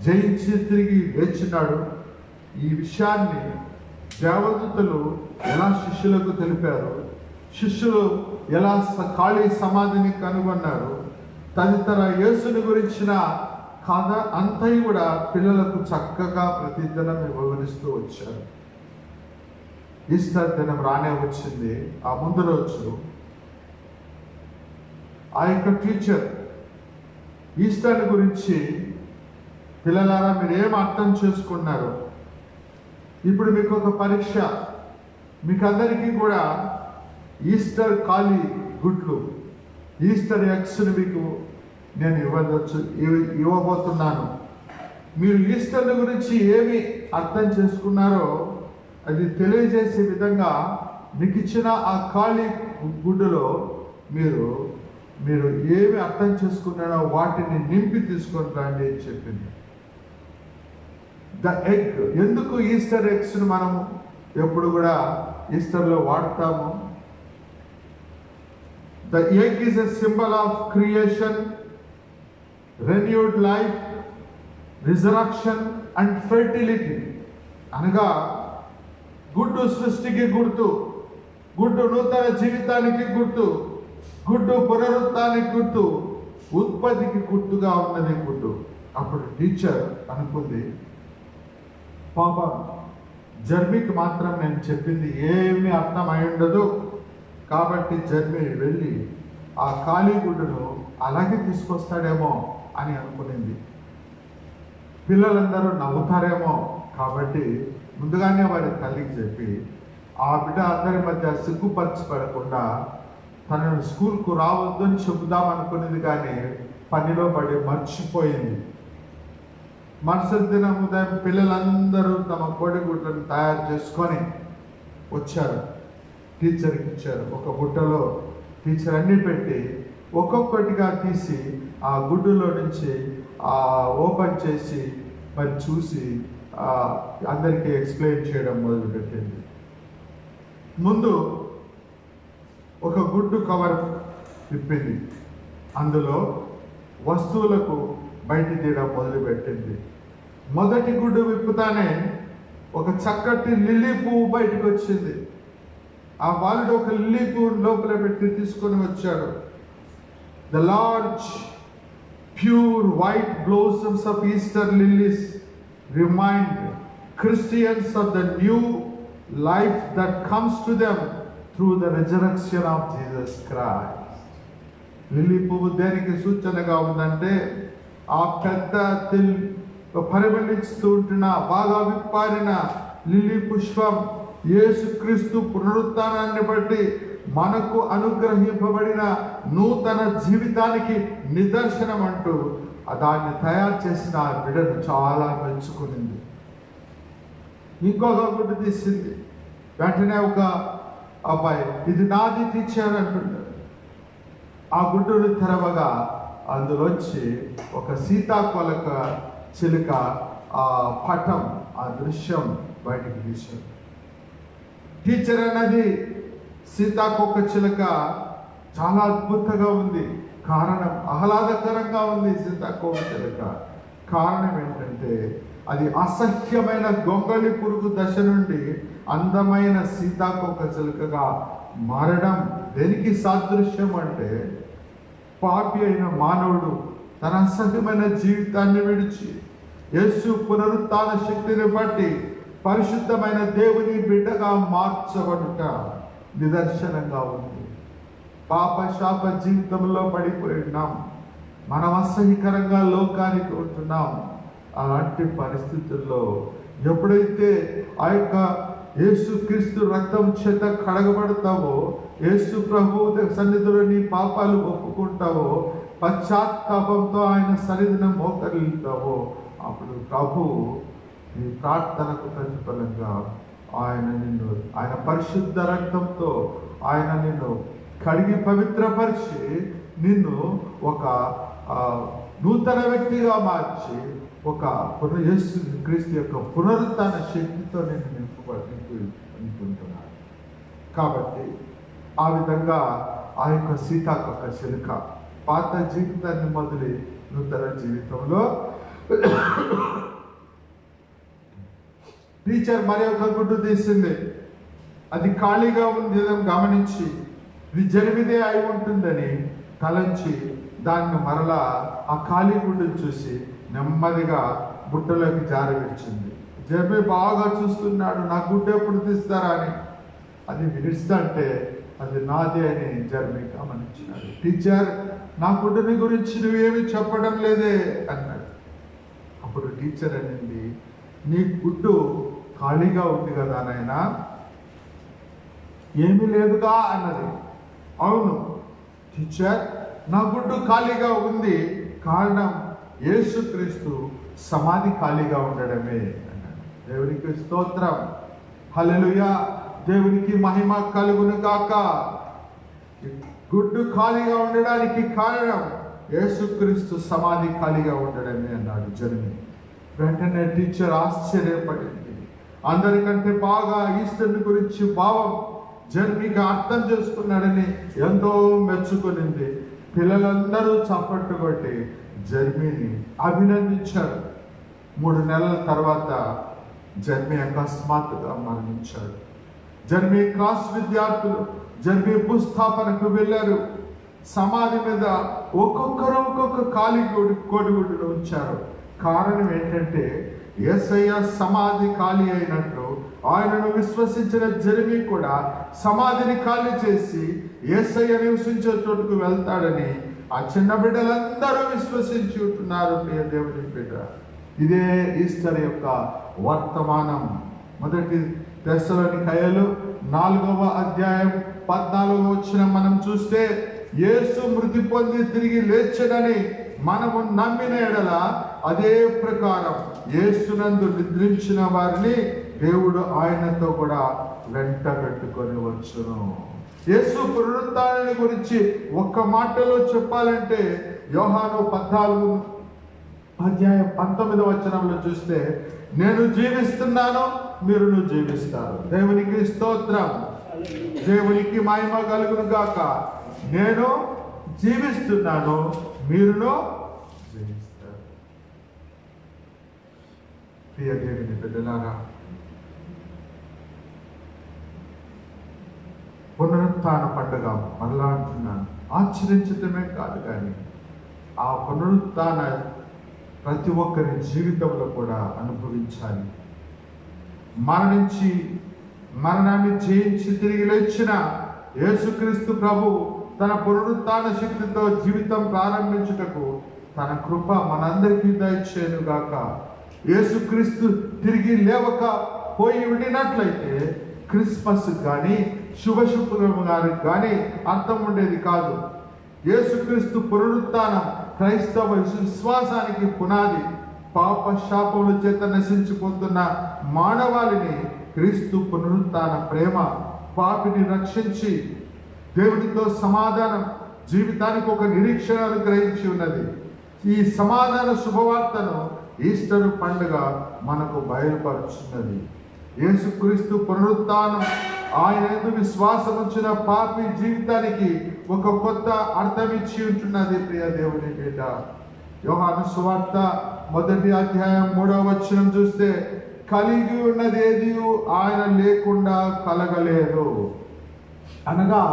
జయించి తిరిగి లేచినాడు, ఈ విషయాన్ని దేవదూతలు ఎలా శిష్యులకు తెలిపారు, శిష్యులు ఎలా ఖాళీ సమాధిని కనుగొన్నారు, తదితర యేసుని గురించిన కథ అంతయు కూడా పిల్లలకు చక్కగా ప్రతిదినం వివరిస్తూ వచ్చారు. ఈస్టర్ దినం రానే వచ్చింది. ఆ ముందు రోజు ఆ యొక్క టీచర్ ఈస్టర్ గురించి, పిల్లలారా మీరు ఏం అర్థం చేసుకున్నారు, ఇప్పుడు మీకు ఒక పరీక్ష, మీకు అందరికీ కూడా ఈస్టర్ ఖాళీ గుడ్లు, ఈస్టర్ ఎగ్స్ని మీకు నేను ఇవ్వబోతున్నాను. మీరు ఈస్టర్ గురించి ఏమి అర్థం చేసుకున్నారో అది తెలియజేసే విధంగా మీకు ఇచ్చిన ఆ ఖాళీ గుడ్డులో మీరు ఏమి అర్థం చేసుకున్నారో వాటిని నింపి తీసుకొని రండి అని చెప్పింది. ద ఎగ్, ఎందుకు ఈస్టర్ ఎగ్స్ని మనము ఎప్పుడు కూడా ఈస్టర్లో వాడతాము? The egg is a symbol of creation, renewed life, resurrection and fertility. అనగా గుడ్డు సృష్టికి గుర్తు, గుడ్డు నూతన జీవితానికి గుర్తు, గుడ్డు పునరుత్థానికి గుర్తు, ఉత్పత్తికి గుర్తుగా ఉన్నది గుడ్డు. అప్పుడు టీచర్ అనుకుంది, పాప జర్మీకి మాత్రం నేను చెప్పింది ఏమీ అర్థమై ఉండదు, కాబట్టి జర్మీ వెళ్ళి ఆ ఖాళీ గుడ్డును అలాగే తీసుకొస్తాడేమో అని అనుకునింది. పిల్లలందరూ నవ్వుతారేమో కాబట్టి ముందుగానే వారి తల్లికి చెప్పి ఆ బిడ్డ అందరి మధ్య సిగ్గుపరచబడకుండా తనను స్కూల్కు రావద్దు అని చెబుదాం అనుకునేది, కానీ పనిలో పడి మర్చిపోయింది. మరుసటి దినం ఉదయం పిల్లలందరూ తమ కోడిగుడ్లను తయారు చేసుకొని వచ్చారు, టీచర్కి ఇచ్చారు. ఒక బుట్టలో టీచర్ అన్నీ పెట్టి ఒక్కొక్కటిగా తీసి ఆ గుడ్డులో నుంచి ఓపెన్ చేసి మరి చూసి అందరికీ ఎక్స్ప్లెయిన్ చేయడం మొదలుపెట్టింది. ముందు ఒక గుడ్డు కవర్ విప్పింది, అందులో వస్తువులకు బయట తీయడం మొదలుపెట్టింది. మొదటి గుడ్డు విప్పుతానే ఒక చక్కటి లిల్లీ పువ్వు బయటకు వచ్చింది. ఆ బాలుడు ఒక లిల్లీ పువ్వు లోపల పెట్టి తీసుకొని వచ్చాడు. The large, pure white blossoms of Easter lilies remind Christians of the new life that comes to them through the resurrection of Jesus Christ. Lily పువ్వు దేనికి సూచనగా ఉందంటే, ఆ పెద్ద పరిమళిస్తూ ఉంటున్న బాగా విప్పారిన లిల్లీ పుష్పం యేసుక్రీస్తు పునరుత్థానాన్ని బట్టి మనకు అనుగ్రహింపబడిన నూతన జీవితానికి నిదర్శనం అంటూ దాన్ని తయారు చేసిన ఆ బిడ్డను చాలా మెచ్చుకునింది. ఇంకొక గుడ్డు తీసింది. వెంటనే ఒక అబ్బాయి, ఇది నాది టీచర్ అంటున్నాడు. ఆ గుడ్డును తెరవగా అందులోంచి ఒక సీతాకోలక చిలుక ఆ పటం, ఆ దృశ్యం బయటికి తీశాడు. టీచర్ అన్నది సీతాకోక చిలుక చాలా అద్భుతంగా ఉంది. కారణం, ఆహ్లాదకరంగా ఉంది సీతాకోక చిలుక. కారణం ఏంటంటే అది అసహ్యమైన గొంగళి పురుగు దశ నుండి అందమైన సీతాకోక చిలుకగా మారడం దేనికి సాదృశ్యం అంటే, పాపి అయిన మానవుడు తన అసహ్యమైన జీవితాన్ని విడిచి యేసు పునరుత్థాన శక్తిని బట్టి పరిశుద్ధమైన దేవుని బిడ్డగా మార్చబడుట నిదర్శనంగా ఉంది. పాప శాప జీవితంలో పడిపోయినాం. మనం అసహ్యకరంగా లోకానికి ఉంటున్నాం. అలాంటి పరిస్థితుల్లో ఎప్పుడైతే ఆ యొక్క యేసుక్రీస్తు రక్తం చేత కడగబడతావో, యేసు ప్రభు సన్నిధిలో నీ పాపాలు ఒప్పుకుంటావో, పశ్చాత్తాపంతో ఆయన సన్నిధిని మోకరిల్లుతావో, అప్పుడు ప్రభు నీ ప్రార్థనకు ప్రతిఫలంగా ఆయన పరిశుద్ధ రక్తంతో ఆయన నిన్ను కడిగి పవిత్రపరిచి నిన్ను ఒక నూతన వ్యక్తిగా మార్చి ఒక యేసు క్రీస్తు యొక్క పునరుత్థాన శక్తితో నేను నింపుకుంటున్నాను. కాబట్టి ఆ విధంగా ఆ యొక్క సీతాకొక చిలుక పాత జీవితాన్ని మొదలు నూతన జీవితంలో టీచర్ మరి ఒక గుడ్డు తీసింది. అది ఖాళీగా ఉంది గమనించి ఇది జరిమిదే అయి ఉంటుందని తలంచి దాన్ని మరలా ఆ ఖాళీ గుడ్డును చూసి నెమ్మదిగా బుట్టలోకి జారవిడిచింది. జర్మి బాగా చూస్తున్నాడు, నా గుడ్డు ఎప్పుడు తీస్తారా అని. అది విడిస్తుంటే అది నాదే అని జర్మి గమనించినాడు. టీచర్, నా గుడ్డుని గురించి నువ్వేమి చెప్పడం లేదే అన్నాడు. అప్పుడు టీచర్ అనింది, నీ గుడ్డు ఖాళీగా ఉంది కదా నాయనా, ఏమీ లేదుగా అన్నది. అవును టీచర్, నా గుడ్డు ఖాళీగా ఉంది, కారణం యేసుక్రీస్తు సమాధి ఖాళీగా ఉండడమే అన్నాడు. దేవునికి స్తోత్రం, హల్లెలూయా, దేవునికి మహిమ కలుగును గాక. గుడ్డు ఖాళీగా ఉండడానికి కారణం యేసుక్రీస్తు సమాధి ఖాళీగా ఉండడమే అన్నాడు జర్మి. వెంటనే టీచర్ ఆశ్చర్యపడింది. అందరికంటే బాగా ఈస్టర్ని గురించి భావం జర్మిగా అర్థం చేసుకున్నాడని ఎంతో మెచ్చుకునింది. పిల్లలందరూ చప్పట్లు కొట్టి జర్మీని అభినందించారు. 3 నెలల తర్వాత జర్మీ అకస్మాత్తుగా మరణించాడు. జర్మీ క్లాస్ విద్యార్థులు జర్మీ భూస్థాపనకు వెళ్ళారు. సమాధి మీద ఒక్కొక్కరు ఒక్కొక్క ఖాళీ కోడిగుడ్డును ఉంచారు. కారణం ఏంటంటే యేసయ్య సమాధి ఖాళీ అయినట్లు ఆయనను విశ్వసించిన జర్మీ కూడా సమాధిని ఖాళీ చేసి యేసయ్య నివసించే చోటుకు వెళ్తాడని ఆ చిన్న బిడ్డలందరూ విశ్వసించి ఉంటున్నారు. ప్రియ దేవుని బిడ్డ, ఇదే ఈస్టర్ యొక్క వర్తమానం. మొదటి తెస్సలోనికయలు 4వ అధ్యాయం 14వ వచనం మనం చూస్తే, యేసు మృతి పొంది తిరిగి లేచడని మనము నమ్మిన ఎడల అదే ప్రకారం యేసునందు నిద్రించిన వారిని దేవుడు ఆయనతో కూడా వెంట పెట్టుకొని వచ్చును. యేసు పునరుత్థానాన్ని గురించి ఒక్క మాటలో చెప్పాలంటే యోహాను 14 అధ్యాయం 19వ వచనంలో చూస్తే, నేను జీవిస్తున్నాను, మీరును జీవిస్తారు. దేవునికి స్తోత్రం, దేవునికి మహిమ కలుగును గాక. నేను జీవిస్తున్నాను, మీరును జీవిస్తారు. ప్రియ దేవుని బిడ్డలారా, పునరుత్థాన పండుగ మరలా అంటున్నాను, ఆచరించటమే కాదు కానీ ఆ పునరుత్థాన ప్రతి ఒక్కరి జీవితంలో కూడా అనుభవించాలి. మరణాన్ని జయించి తిరిగి లేచిన యేసుక్రీస్తు ప్రభు తన పునరుత్థాన శక్తితో జీవితం ప్రారంభించుటకు తన కృప మనందరికీ దయచేయును గాక. యేసుక్రీస్తు తిరిగి లేవక పోయి ఉండినట్లయితే క్రిస్మస్ కానీ శుభశుభ్రం కానీ అర్థం ఉండేది కాదు. యేసుక్రీస్తు పునరుత్థానం క్రైస్తవ విశ్వాసానికి పునాది. పాప శాపముల చేత నశించిపోతున్న మానవాళిని క్రీస్తు పునరుత్థాన ప్రేమ పాపిని రక్షించి దేవునితో సమాధానం జీవితానికి ఒక నిరీక్షణ అనుగ్రహించి ఉన్నది. ఈ సమాధాన శుభవార్తను ఈస్టర్ పండుగ మనకు బయలుపరుచున్నది. యేసుక్రీస్తు పునరుత్థానం ఆయన యందు విశ్వాసం ఉంచిన పాపి జీవితానికి ఒక కొత్త అర్థం ఇచ్చి ఉంటున్నది. ప్రియ దేవుని బిడ్డ, యోహాను సువార్త 1వ అధ్యాయం 3వ వచనం చూస్తే, కలిగి ఉన్నది ఏది ఆయన లేకుండా కలగలేదు. అనగా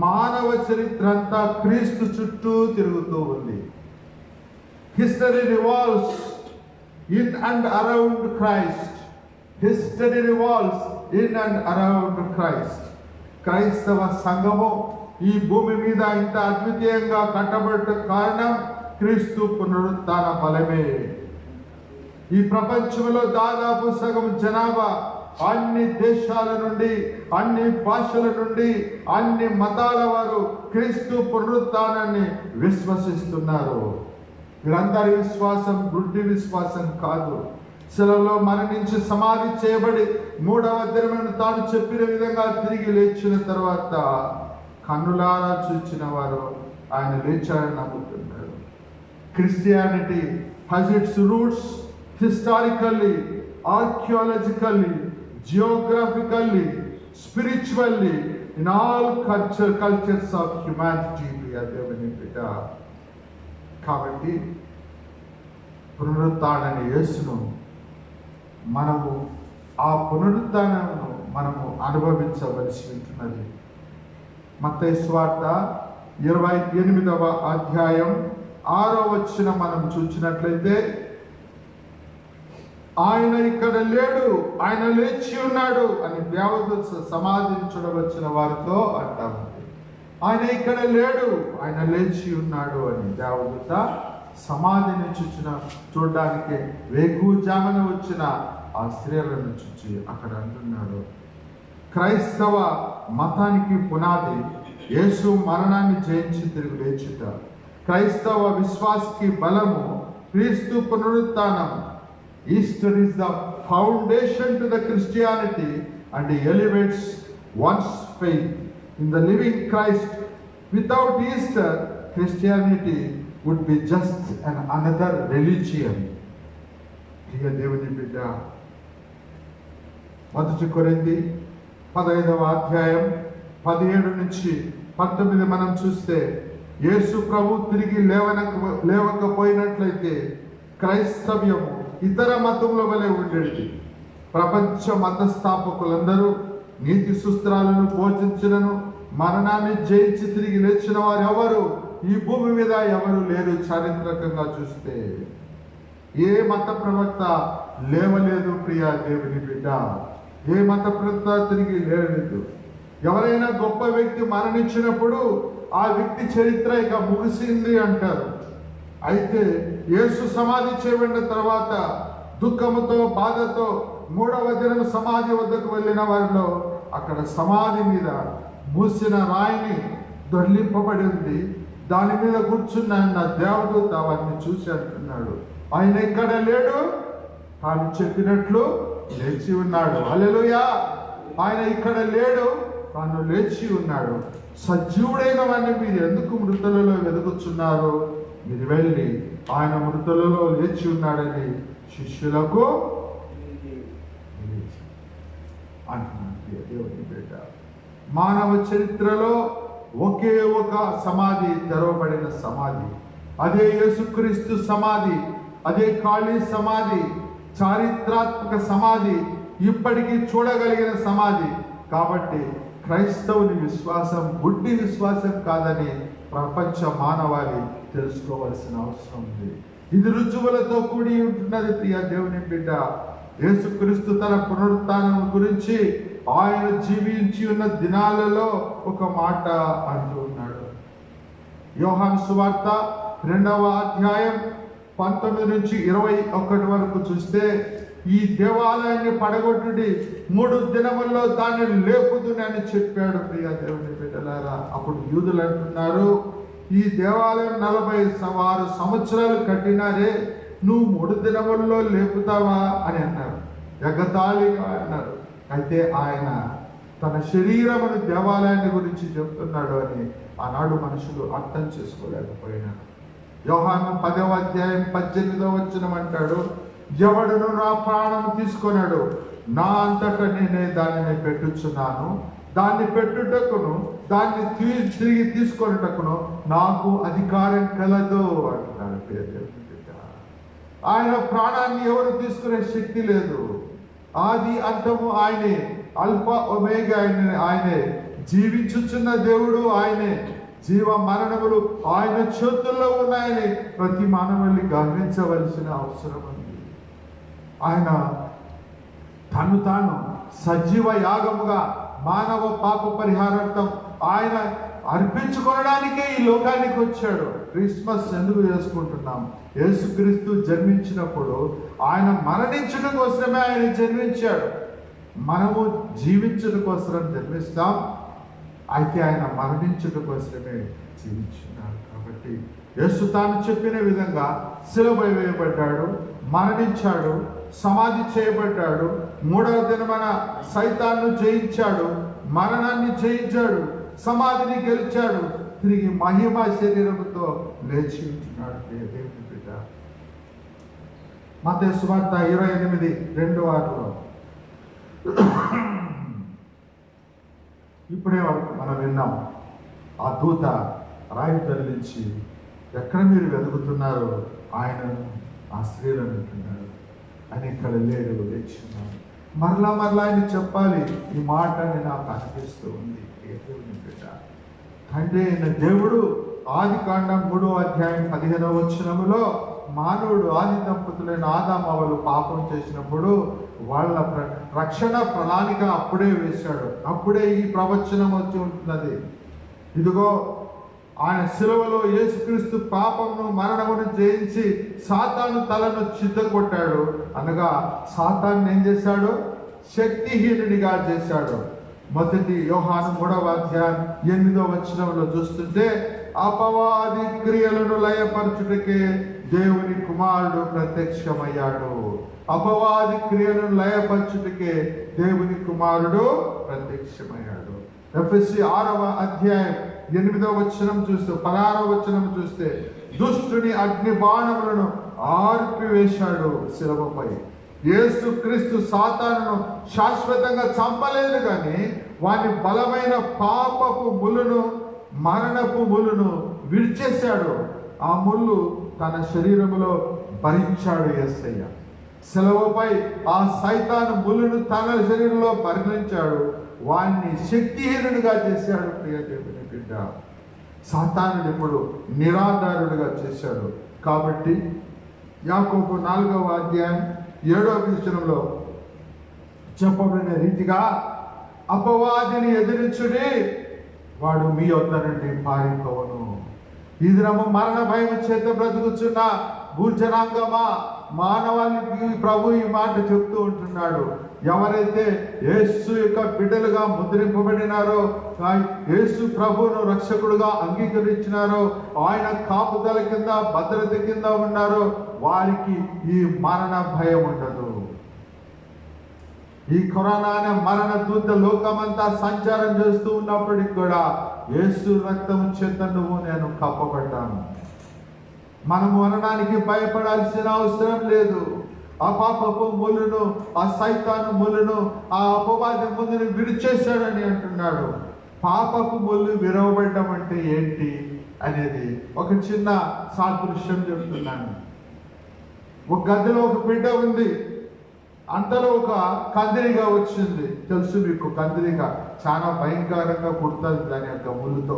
మానవ చరిత్ర అంతా క్రీస్తు చుట్టూ తిరుగుతూ ఉంది. History revolves in and around Christ. History revolves in and around Christ. క్రైస్తవ సంఘము ఈ భూమి మీద ఇంత అద్వితీయంగా కట్టబడటం కారణం క్రీస్తు పునరుత్థాన బలమే. ఈ ప్రపంచంలో దాదాపు సగం జనాభా అన్ని దేశాల నుండి, అన్ని భాషల నుండి, అన్ని మతాల వారు క్రీస్తు పునరుత్థానాన్ని విశ్వసిస్తున్నారు. వీరందరి విశ్వాసం గుడ్డి విశ్వాసం కాదు. శిలలో మరణించి సమాధి చేయబడి 3వ దినమున తాను చెప్పిన విధంగా తిరిగి లేచిన తర్వాత కన్నులారా చూచిన వారు ఆయన లేచారని నమ్ముతున్నారు. Christianity has its roots historically, archaeologically, geographically, spiritually, in all cultures of humanity. దేవుని బిడ్డ, కాబట్టి పునరుత్థాన యేసును మనము, ఆ పునరుత్థానమును మనము అనుభవించవలసి ఉంటున్నది. మత్తయి సువార్త 28వ అధ్యాయం 6వ వచనం మనం చూసినట్లయితే, ఆయన ఇక్కడ లేడు, ఆయన లేచి ఉన్నాడు అని దేవదూత సమాధిని చూడవచ్చిన వారితో అంటారు. ఆయన ఇక్కడ లేడు, ఆయన లేచి ఉన్నాడు అని దేవదూత సమాధిని చూడడానికి వేకువజామున వచ్చిన ఆ స్త్రీలను చూచి అక్కడ అంటున్నాడు. క్రైస్తవ మతానికి పునాది యేసు మరణాన్ని జయించి తిరిగి లేచుట. క్రైస్తవ విశ్వాసకి బలము క్రీస్తు పునరుత్థానం. Easter is the foundation to the Christianity and elevates one's faith in the living Christ. Without Easter, Christianity would be just another religion. ప్రియ దేవుని బిడ్డ, 1 కొరింథీ 15వ అధ్యాయం 17 నుంచి 19 మనం చూస్తే, యేసు ప్రభు తిరిగి లేవకపోయినట్లయితే క్రైస్తవ్యము ఇతర మతముల వలె ఉండేది. ప్రపంచ మతస్థాపకులందరూ నీతి సూత్రాలను బోధించినను మరణాన్ని జయించి తిరిగి లేచిన వారు ఎవరు ఈ భూమి మీద ఎవరు లేరు. చారిత్రకంగా చూస్తే ఏ మత ప్రవక్త లేవలేదు. ప్రియ దేవుని బిడ్డ, ఏ మత ప్రవక్త తిరిగి లేవలేదు. ఎవరైనా గొప్ప వ్యక్తి మరణించినప్పుడు ఆ వ్యక్తి చరిత్ర ఇక ముగిసింది అంటారు. అయితే యేసు సమాధి చేయబడిన తర్వాత దుఃఖముతో, బాధతో 3వ దినం సమాధి వద్దకు వెళ్ళిన వారిలో అక్కడ సమాధి మీద మూసిన రాయిని దొర్లింపబడి ఉంది. దాని మీద కూర్చున్న దేవదూత అవన్నీ చూసి అంటున్నాడు, ఆయన ఇక్కడ లేడు, తాను చెప్పినట్లు లేచి ఉన్నాడు. హల్లెలూయా! ఆయన ఇక్కడ లేడు, తాను లేచి ఉన్నాడు. సజీవుడైన వాడిని మీరు ఎందుకు మృతులలో వెతుకుతున్నారు? మీరు వెళ్ళి ఆయన మృతులలో లేచి ఉన్నాడని శిష్యులకు అంటున్నాడు. దేవుని బిడ్డ, మానవ చరిత్రలో ఒకే ఒక సమాధి తెరవబడిన సమాధి, అదే యేసుక్రీస్తు సమాధి, అదే ఖాళీ సమాధి, చారిత్రాత్మక సమాధి, ఇప్పటికీ చూడగలిగిన సమాధి. కాబట్టి క్రైస్తవుని విశ్వాసం గుడ్డి విశ్వాసం కాదని ప్రపంచ మానవాళి తెలుసుకోవాల్సిన అవసరం ఉంది. ఇది రుజువులతో కూడి ఉంటున్నది. ప్రియ దేవుని బిడ్డ, యేసుక్రీస్తు తన పునరుత్థానం గురించి ఆయన జీవించి ఉన్న దినాలలో ఒక మాట అంటూ ఉన్నాడు. యోహాను సువార్త 2వ అధ్యాయం 19 నుంచి 21 వరకు చూస్తే, ఈ దేవాలయాన్ని పడగొట్టుడి, 3 దినముల్లో దాన్ని లేపుదుని అని చెప్పాడు. ప్రియ దేవుని బిడ్డలారా, అప్పుడు యూదులు అంటున్నారు, ఈ దేవాలయం 46 సంవత్సరాలు కట్టినారే, నువ్వు 3 దినముల్లో లేపుతావా అని అన్నారు. ఎగతాళిగా అన్నారు. అయితే ఆయన తన శరీరమును దేవాలయాన్ని గురించి చెప్తున్నాడు అని ఆనాడు మనుషులు అర్థం చేసుకోలేకపోయినారు. యోహాను 10వ అధ్యాయం 18వ వచనం అంటాడు, ఎవడును నా ప్రాణం తీసుకొన్నాడు, నా అంతటా నేనే దానిని పెట్టుచున్నాను, దాన్ని పెట్టుటకును దాన్ని తిరిగి తీసుకొనుటకును నాకు అధికారం కలదు అంటున్నాడు. ఆయన ప్రాణాన్ని ఎవరు తీసుకునే శక్తి లేదు. ఆది అంతము ఆయనే, అల్ఫా ఒమేగా ఆయనే, జీవించుచున్న దేవుడు ఆయనే, జీవ మరణములు ఆయన చేతుల్లో ఉన్నాయని ప్రతి మానవుల్ని గమనించవలసిన అవసరం ఉంది. ఆయన తాను సజీవ యాగముగా మానవ పాప పరిహారార్థం ఆయన అర్పించుకోవడానికే ఈ లోకానికి వచ్చాడు. క్రిస్మస్ ఎందుకు చేసుకుంటున్నాం? యేసుక్రీస్తు జన్మించినప్పుడు ఆయన మరణించడం కోసమే ఆయన జన్మించాడు. మనము జీవించడం కోసం జన్మిస్తాం, అయితే ఆయన మరణించడం కోసమే జీవించున్నాడు. కాబట్టి యేసు తాను చెప్పిన విధంగా శిలువ వేయబడ్డాడు, మరణించాడు, సమాధి చేయబడ్డాడు, మూడవ దినమున సైతాన్ని జయించాడు, మరణాన్ని జయించాడు, సమాధిని గెలిచాడు, తిరిగి మహిమ శరీరముతో లేచి ఉంటున్నాడు. దేవుని బిడ్డ, మత్తయి సువార్త 28:2 ఇప్పుడే మనం విన్నాం. ఆ దూత రాయి తరలించి, ఎక్కడ మీరు వెతుకుతున్నారు? ఆయనను, ఆ స్త్రీలను అంటున్నాడు. అని ఇక్కడ లేడు, లేచున్నాడు. మరలా ఆయన చెప్పాలి. ఈ మాట నాకు అనిపిస్తూ ఉంది. దేవుని బిడ్డ, తండ్రి అయిన దేవుడు ఆదికాండం 3:15 మానవుడు, ఆది దంపతులైన ఆదామవ్వలు పాపం చేసినప్పుడు వాళ్ళ రక్షణ ప్రణాళిక అప్పుడే వేశాడు. అప్పుడే ఈ ప్రవచనం వచ్చి ఉంటున్నది. ఇదిగో ఆయన శిలువలో యేసుక్రీస్తు పాపమును మరణమును జయించి సాతాను తలను చిత్తగొట్టాడు. అనగా సాతాన్ని ఏం చేశాడు? శక్తిహీనుడిగా చేశాడు. మొదటి యోహాను 3:8 చూస్తుంటే, అపవాది క్రియలను లయపరచుటకే దేవుని కుమారుడు ప్రత్యక్షమయ్యాడు. అపవాది క్రియలను లయపరచుటకే దేవుని కుమారుడు ప్రత్యక్షమయ్యాడు. ఎఫెసీ 6:8 చూస్తే, 16 చూస్తే, దుష్టుని అగ్ని బాణములను ఆర్పివేశాడు శిలువపై. యేసుక్రీస్తు సాతానును శాశ్వతంగా చంపలేదు, కానీ వాని బలమైన పాపపు ముళ్ళును, మరణపు ముళ్ళును విడిచేశాడు. ఆ ముళ్ళు తన శరీరములో భరించాడు యేసయ్య. శిలువపై ఆ సైతాను ముళ్ళును తన శరీరంలో భరించాడు. వాణ్ణి శక్తిహీనుడిగా చేశాడు. ప్రియ దేవుని బిడ్డ, సాతానుడు ఇప్పుడు నిరాధారుడిగా చేశాడు. కాబట్టి యాకోబు 4:7 చెప్పబడిన రీతిగా అపవాదిని ఎదిరించుడి, వాడు మీ వద్ద నుండి పారిపోవును. ఈ దినము మరణ భయం చేత బ్రతుకుచున్న భూజనాంగమా, మానవాళికి ప్రభు ఈ మాట చెప్తూ ఉంటున్నాడు. ఎవరైతే యేసు యొక్క బిడ్డలుగా ముద్రింపబడినారో, యేసు ప్రభువును రక్షకుడుగా అంగీకరించినారో, ఆయన కాపుదల కింద, భద్రత కింద ఉన్నారో, వారికి ఈ మరణ భయం ఉండదు. ఈ కరోనా అనే మరణ దూత లోకమంతా సంచారం చేస్తూ ఉన్నప్పటికి కూడా యేసు రక్తము చేత నువ్వు నేను కప్పబడ్డాను. మనము మరణానికి భయపడాల్సిన అవసరం లేదు. ఆ పాపపు ముళ్ళును, ఆ సైతాను ముళ్ళును, ఆ అపవాది ముళ్ళును విడిచేశాడని అంటున్నాడు. పాపపు ముళ్ళు విరవబడ్డం అంటే ఏంటి అనేది ఒక చిన్న సాదృశ్యం చెప్తున్నాను. ఒక గదిలో ఒక బిడ్డ ఉంది. అంతలో ఒక కందిరిగా వచ్చింది. తెలుసు మీకు, కందిరిగా చాలా భయంకరంగా కుడుతుంది దాని యొక్క ముళ్ళుతో.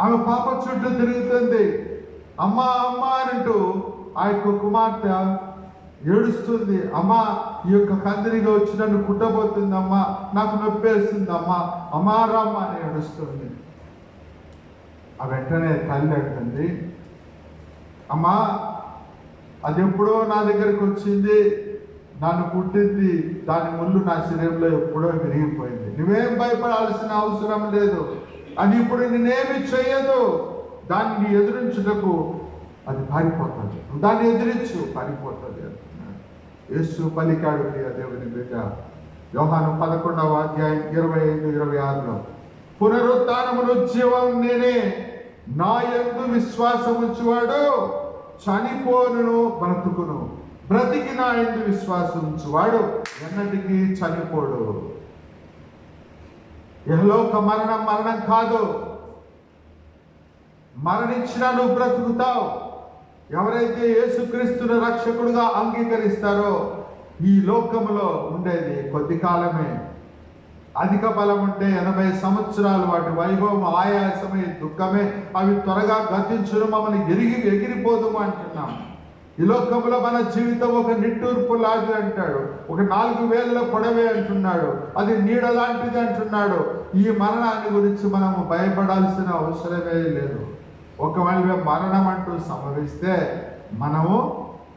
ఆమె పాప చుట్టూ తిరుగుతుంది. అమ్మా అమ్మా అంటూ ఆ యొక్క కుమార్తె ఏడుస్తుంది. అమ్మా, ఈ యొక్క కందిరిగా వచ్చి నన్ను కుట్టబోతుంది అమ్మా, నాకు నొప్పేస్తుంది అమ్మా, అమ్మా రామ్మ అని ఏడుస్తుంది. ఆ వెంటనే తల్లి అంటుంది, అమ్మా అది ఎప్పుడో నా దగ్గరికి వచ్చింది, నన్ను కుట్టింది, దాని ముళ్ళు నా శరీరంలో ఎప్పుడో విరిగిపోయింది. నువ్వేం భయపడాల్సిన అవసరం లేదు, అది ఇప్పుడు నేనేమి చేయదు. దాన్ని ఎదిరించుటకు అది పారిపోతుంది, దాన్ని ఎదిరించు, పారిపోతుంది అంటున్నాడు. యేసు పలికాడు. ప్రియ దేవుని బిడ్డ, యోహాను 11:25-26 పునరుత్థానమును జీవం నేనే, నా యందు విశ్వాసం ఉంచువాడు చనిపోను బ్రతుకును, బ్రతికి నా యందు విశ్వాసం ఉంచువాడు ఎన్నటికీ చనిపోడు. ఇహలోక మరణం కాదు. మరణించినా నువ్వు బ్రతుకుతావు. ఎవరైతే యేసుక్రీస్తును రక్షకుడుగా అంగీకరిస్తారో, ఈ లోకములో ఉండేది కొద్ది కాలమే. అధిక బలం ఉంటే 80 సంవత్సరాలు, వాటి వైభవం, ఆయాసమే, దుఃఖమే, అవి త్వరగా గతించును, మమ్మల్ని ఎగిరిపోదు అంటున్నాం. ఈ లోకంలో మన జీవితం ఒక నిట్టూర్పు లాంటిది అంటాడు, ఒక 4 వేల పొడవే అంటున్నాడు, అది నీడ లాంటిది అంటున్నాడు. ఈ మరణాన్ని గురించి మనము భయపడాల్సిన అవసరమే లేదు. ఒకవేళ మరణం అంటూ సంభవిస్తే మనము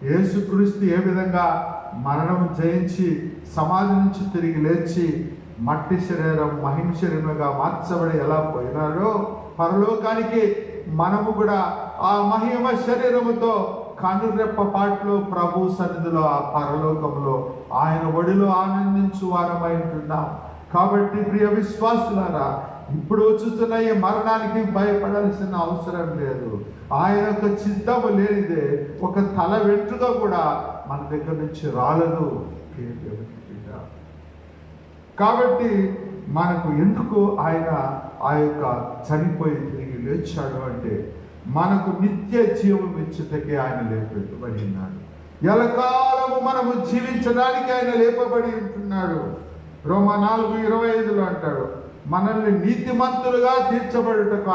యేసుక్రీస్తు ఏ విధంగా మరణం జయించి సమాధి నుంచి తిరిగి లేచి మట్టి శరీరం మహిమ శరీరముగా మార్చబడి ఎలా పోయినాడో పరలోకానికి మనము కూడా ఆ మహిమ శరీరముతో కనురెప్ప పాటలో ప్రభు సన్నిధిలో ఆ పరలోకంలో ఆయన ఒడిలో ఆనందించు వారమై ఉంటున్నాం. కాబట్టి ప్రియ విశ్వాసులారా, ఇప్పుడు చూస్తున్న ఈ మరణానికి భయపడాల్సిన అవసరం లేదు. ఆయన యొక్క చిత్తము లేనిదే ఒక తల వెంట్రుక కూడా మన దగ్గర నుంచి రాలదు. కాబట్టి మనకు ఎందుకు ఆయన ఆ యొక్క చనిపోయి తిరిగి లేచాడు అంటే మనకు నిత్య జీవం ఇచ్చుటకే ఆయన లేపబడి ఉన్నాడు. ఎలకాలము మనము జీవించడానికి ఆయన లేపబడి ఉంటున్నాడు. రోమా 4:25 అంటాడు, మనల్ని నీతిమంతులుగా తీర్చుటకు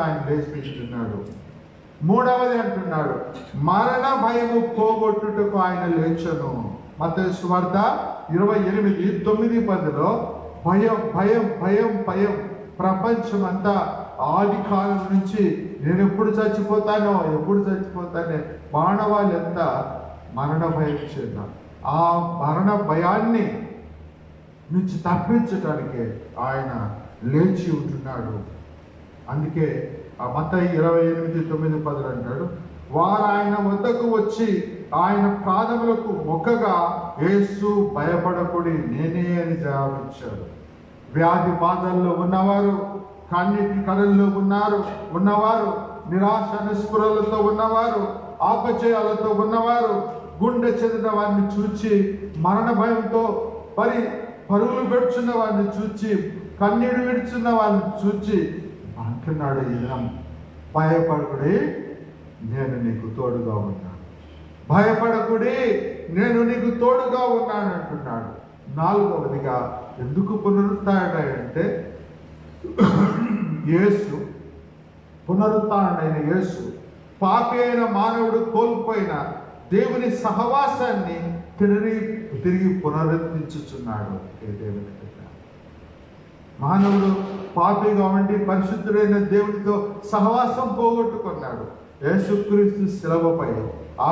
ఆయన లేచిస్తున్నాడు. 3వది అంటున్నాడు, మరణ భయము పోగొట్టుటకు ఆయన లేచను. మత్తయి సువార్త 28:9-10 భయం భయం భయం భయం. ప్రపంచం అంతా ఆది కాలం నుంచి నేను ఎప్పుడు చచ్చిపోతానో మానవాళ్ళంతా మరణ భయం చేత ఆ మరణ భయాన్ని నుంచి తప్పించటానికి ఆయన లేచి ఉంటున్నాడు. అందుకే ఆ మత్తయి 28:9-10 అంటాడు, వారు ఆయన వద్దకు వచ్చి ఆయన పాదములకు మొక్కగా యేసు భయపడకుడి, నేనే అని జవాబిచ్చాడు. వ్యాధి బాధల్లో ఉన్నవారు, కన్నీటి కడల్లో ఉన్నవారు, నిరాశ నిస్పృహలతో ఉన్నవారు, ఆపచయాలతో ఉన్నవారు, గుండె చెందిన వారిని చూచి మరణ భయంతో పరుగులు పెడుచున్న వారిని చూచి, కన్నీడు విడుచున్న వారిని చూచి అంటున్నాడు ఈ దినం, భయపడకుడి, నేను నీకు తోడుగా ఉన్నాను. భయపడకుడి, నేను నీకు తోడుగా ఉన్నాను అంటున్నాడు. 4వదిగా ఎందుకు పునరుత్థానుడంటే యేసు, పునరుత్థానుడైన యేసు పాపి అయిన మానవుడు కోల్పోయిన దేవుని సహవాసాన్ని తిరిగి పునరుద్ధరించుచున్నాడు. దేవుని మానవుడు పాపిగా ఉండి పరిశుద్ధుడైన దేవునితో సహవాసం పోగొట్టుకున్నాడు. యేసుక్రీస్తు శిలువపై ఆ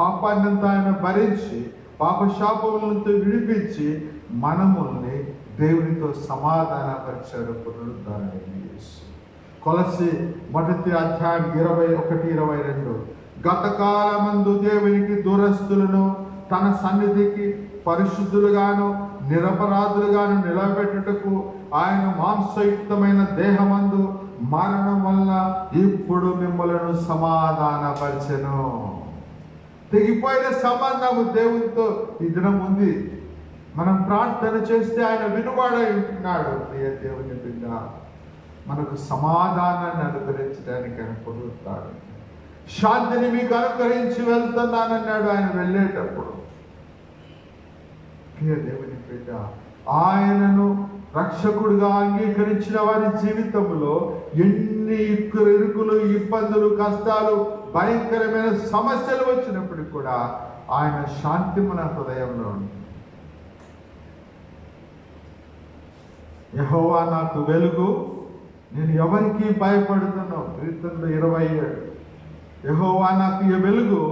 పాపాన్నంతా ఆయన భరించి పాపశాపములతో విడిపించి మనముల్ని దేవునితో సమాధానపరిచాడు పునరుద్ధానుడైన యేసు. కొలస్సీ 1:21-22 గతకాలమందు దేవునికి దూరస్తులను తన సన్నిధికి పరిశుద్ధులుగాను నిరపరాధులుగాను నిలబెట్టుటకు ఆయన మాంసయుక్తమైన దేహమందు మరణం వల్ల ఇప్పుడు మిమ్మలను సమాధానపరిచెను. తెగిపోయిన సంబంధము దేవునితో ఈ దినం ఉంది. మనం ప్రార్థన చేస్తే ఆయన వినువాడై ఉంటున్నాడు. ప్రియ దేవుని బిడ్డ, మనకు సమాధానాన్ని అనుగ్రహించడానికి ఆయన పొందుతాడు. శాంతిని మీకు అనుగ్రహించి వెళ్తున్నానన్నాడు ఆయన వెళ్ళేటప్పుడు. ప్రియ దేవుని బిడ్డ, ఆయనను రక్షకుడిగా అంగీకరించిన వారి జీవితంలో ఎన్ని ఇరుకులు, ఇబ్బందులు, కష్టాలు, భయంకరమైన సమస్యలు వచ్చినప్పుడు కూడా ఆయన శాంతి మన హృదయంలో ఉంది. యెహోవా నాకు వెలుగు, నేను ఎవరికి భయపడుతున్నా. కీర్తనలు 27. యెహోవా నాకు వెలుగు,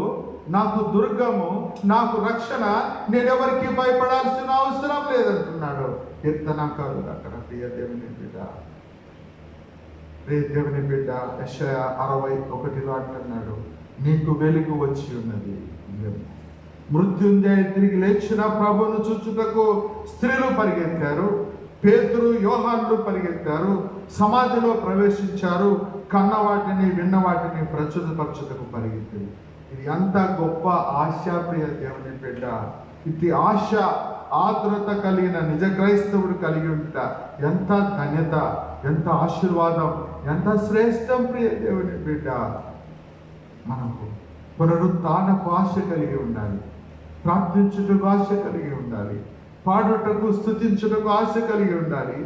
నాకు దుర్గము, నాకు రక్షణ, నేను ఎవరికి భయపడాల్సిన అవసరం లేదంటున్నాడు కీర్తనకారుడు అక్కడ. ప్రియ దేవుని బిడ్డ యెషయా 61 అంటున్నాడు, నీకు వెలుగు వచ్చి ఉన్నది. మృత్యుంజయ తిరిగి లేచిన ప్రభువును చూచుటకు స్త్రీలు పరిగెత్తారు, పేతురు యోహానులు పరిగెత్తారు, సమాధిలో ప్రవేశించారు, కన్న వాటిని విన్న వాటిని ప్రచురపరచుటకు పరిగెత్తారు. ఇది ఎంత గొప్ప ఆశ ప్రియ దేవుని బిడ్డ. ఇది ఆశ, ఆతురత కలిగిన నిజ క్రైస్తవుడు కలిగి ఉంట ఎంత ధన్యత, ఎంత ఆశీర్వాదం, ఎంత శ్రేష్టం ప్రియ దేవుని బిడ్డ. మనకు పునరుత్థానపు ఆశ కలిగి ఉండాలి, ప్రార్థించుటకు ఆశ కలిగి ఉండాలి, పాడుటకు స్తుతించుటకు ఆశ కలిగి ఉండాలి,